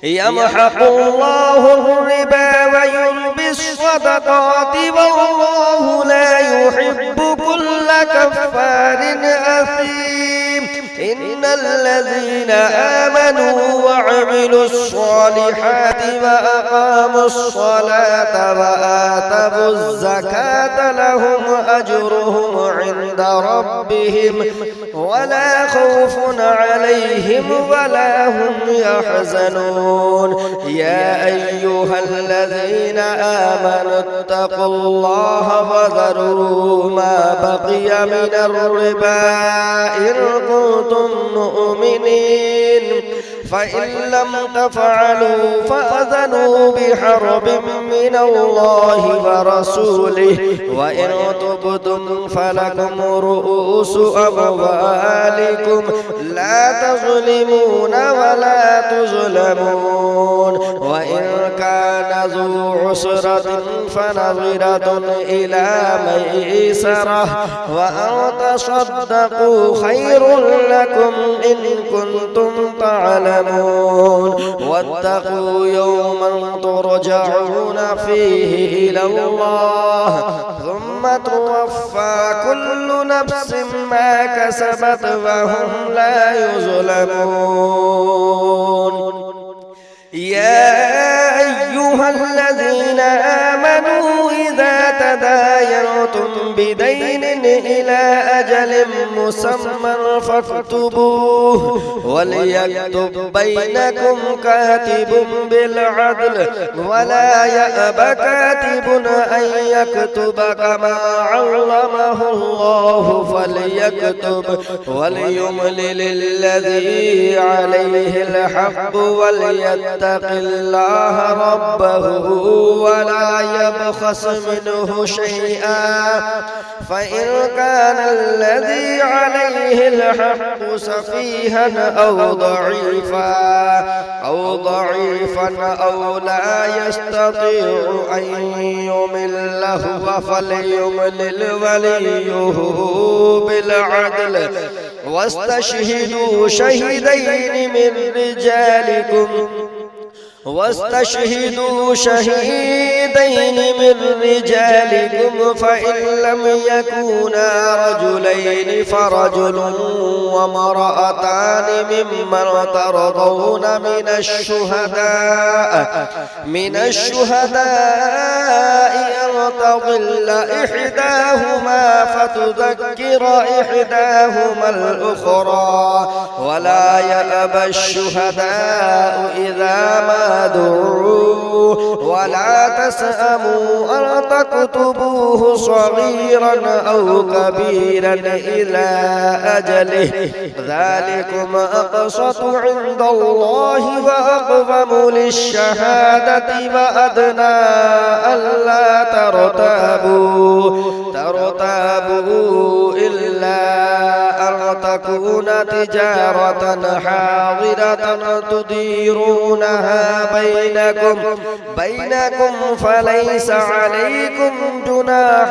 يمحق الله الربا ويربي الصدقات والله لا يحب كل كفار أثيم إن الذين آمنوا وعملوا الصالحات وأقاموا الصلاة وآتوا الزكاة لهم أجرهم عند ربهم ولا خوف عليهم ولا هم يحزنون يا أيها الذين آمنوا اتقوا الله وذروا ما بقي من الربا إن كنتم مؤمنين فإن لم تفعلوا فأذنوا بحرب من الله ورسوله وإن تبتم فلكم رؤوس أموالكم لا تظلمون ولا تظلمون وإن كان ذو عسرة فنظرة إلى ميسرة وأن تصدقوا خير لكم إن كنتم تعلمون واتقوا يوما ترجعون فيه إلى الله ثم توفى كل نفس ما كسبت وهم لا يظلمون يا أيها الذين آمنوا إذا تداينتم بدين إلى أجل مسمى فاكتبوه وليكتب بينكم كاتب بالعدل ولا يأب كاتب أن يكتب كما علمه الله فليكتب وليملل الذي عليه الحق وليتق الله ربه ولا يبخس منه شيئا فإن كان الذي عليه الحق سفيها أو ضعيفا أو لا يستطيع أن يمل هو فليملل وليه بالعدل واستشهدوا شهيدين من رجالكم فإن لم يكونا رجلين فرجل وامرأتان ممن ترضون من الشهداء أن تضل إحداهما فتذكر إحداهما الأخرى ولا يأبى الشهداء إذا ما دعوا ولا تسأموا أن تكتبوه صغيرا أو كبيرا إلى أجله ذلكم أقسط عند الله وأقوم للشهادة وأدنى ألا ترتابوا إلا أن تكون تجارة حاضرة تديرونها بينكم فليس عليكم جناح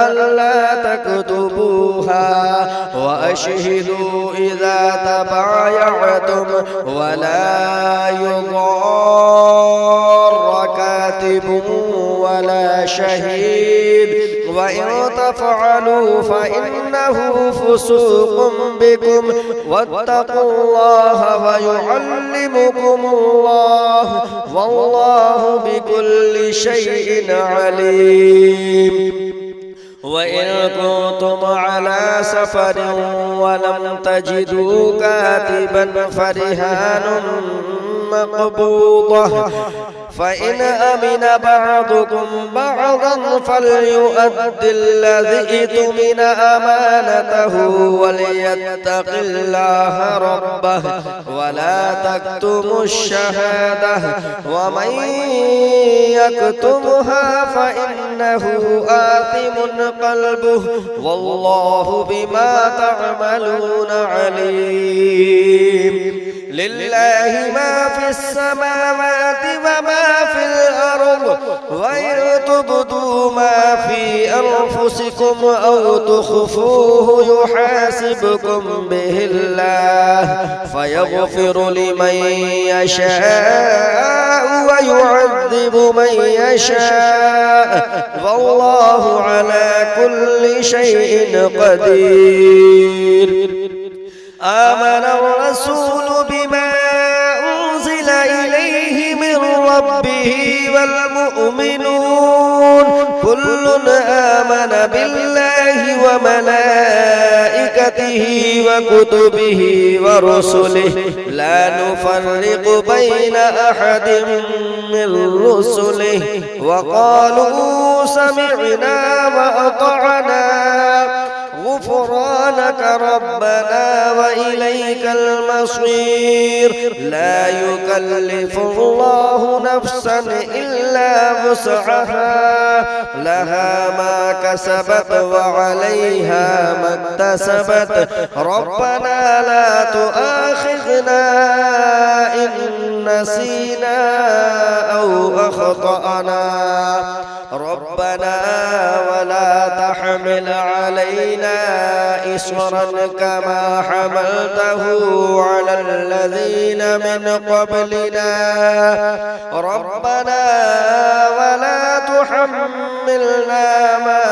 ألا تكتبوها وأشهدوا إذا تبايعتم ولا يضار كاتب ولا شهيد وإن تفعلوا فإنه فسوق بكم واتقوا الله ويعلمكم الله والله بكل شيء عليم وإن كنتم على سفر ولم تجدوا كاتبا فرهان مقبوضة فإن أمن بعضكم بعضا فليؤد الذي اؤتمن أمانته وليتق الله ربه ولا تكتموا الشهادة ومن يكتمها فإنه آثم قلبه والله بما تعملون عليم. لله ما في السماوات وما في الأرض وإن تبدوا ما في أنفسكم أو تخفوه يحاسبكم به الله فيغفر لمن يشاء ويعذب من يشاء والله على كل شيء قدير. آمن الرسول بما أنزل إليه من ربه والمؤمنون كل آمن بالله وملائكته وكتبه ورسله لا نفرق بين أحد من رسله وقالوا سمعنا وأطعنا غفرانك ربنا وإليك المصير. لا يكلف الله نفسا إلا وسعها لها ما كسبت وعليها ما اكتسبت ربنا لا تؤاخذنا إن نسينا أو أخطأنا ربنا ولا تحمل علينا إصرا كما حملته على الذين من قبلنا ربنا ولا تحملنا ما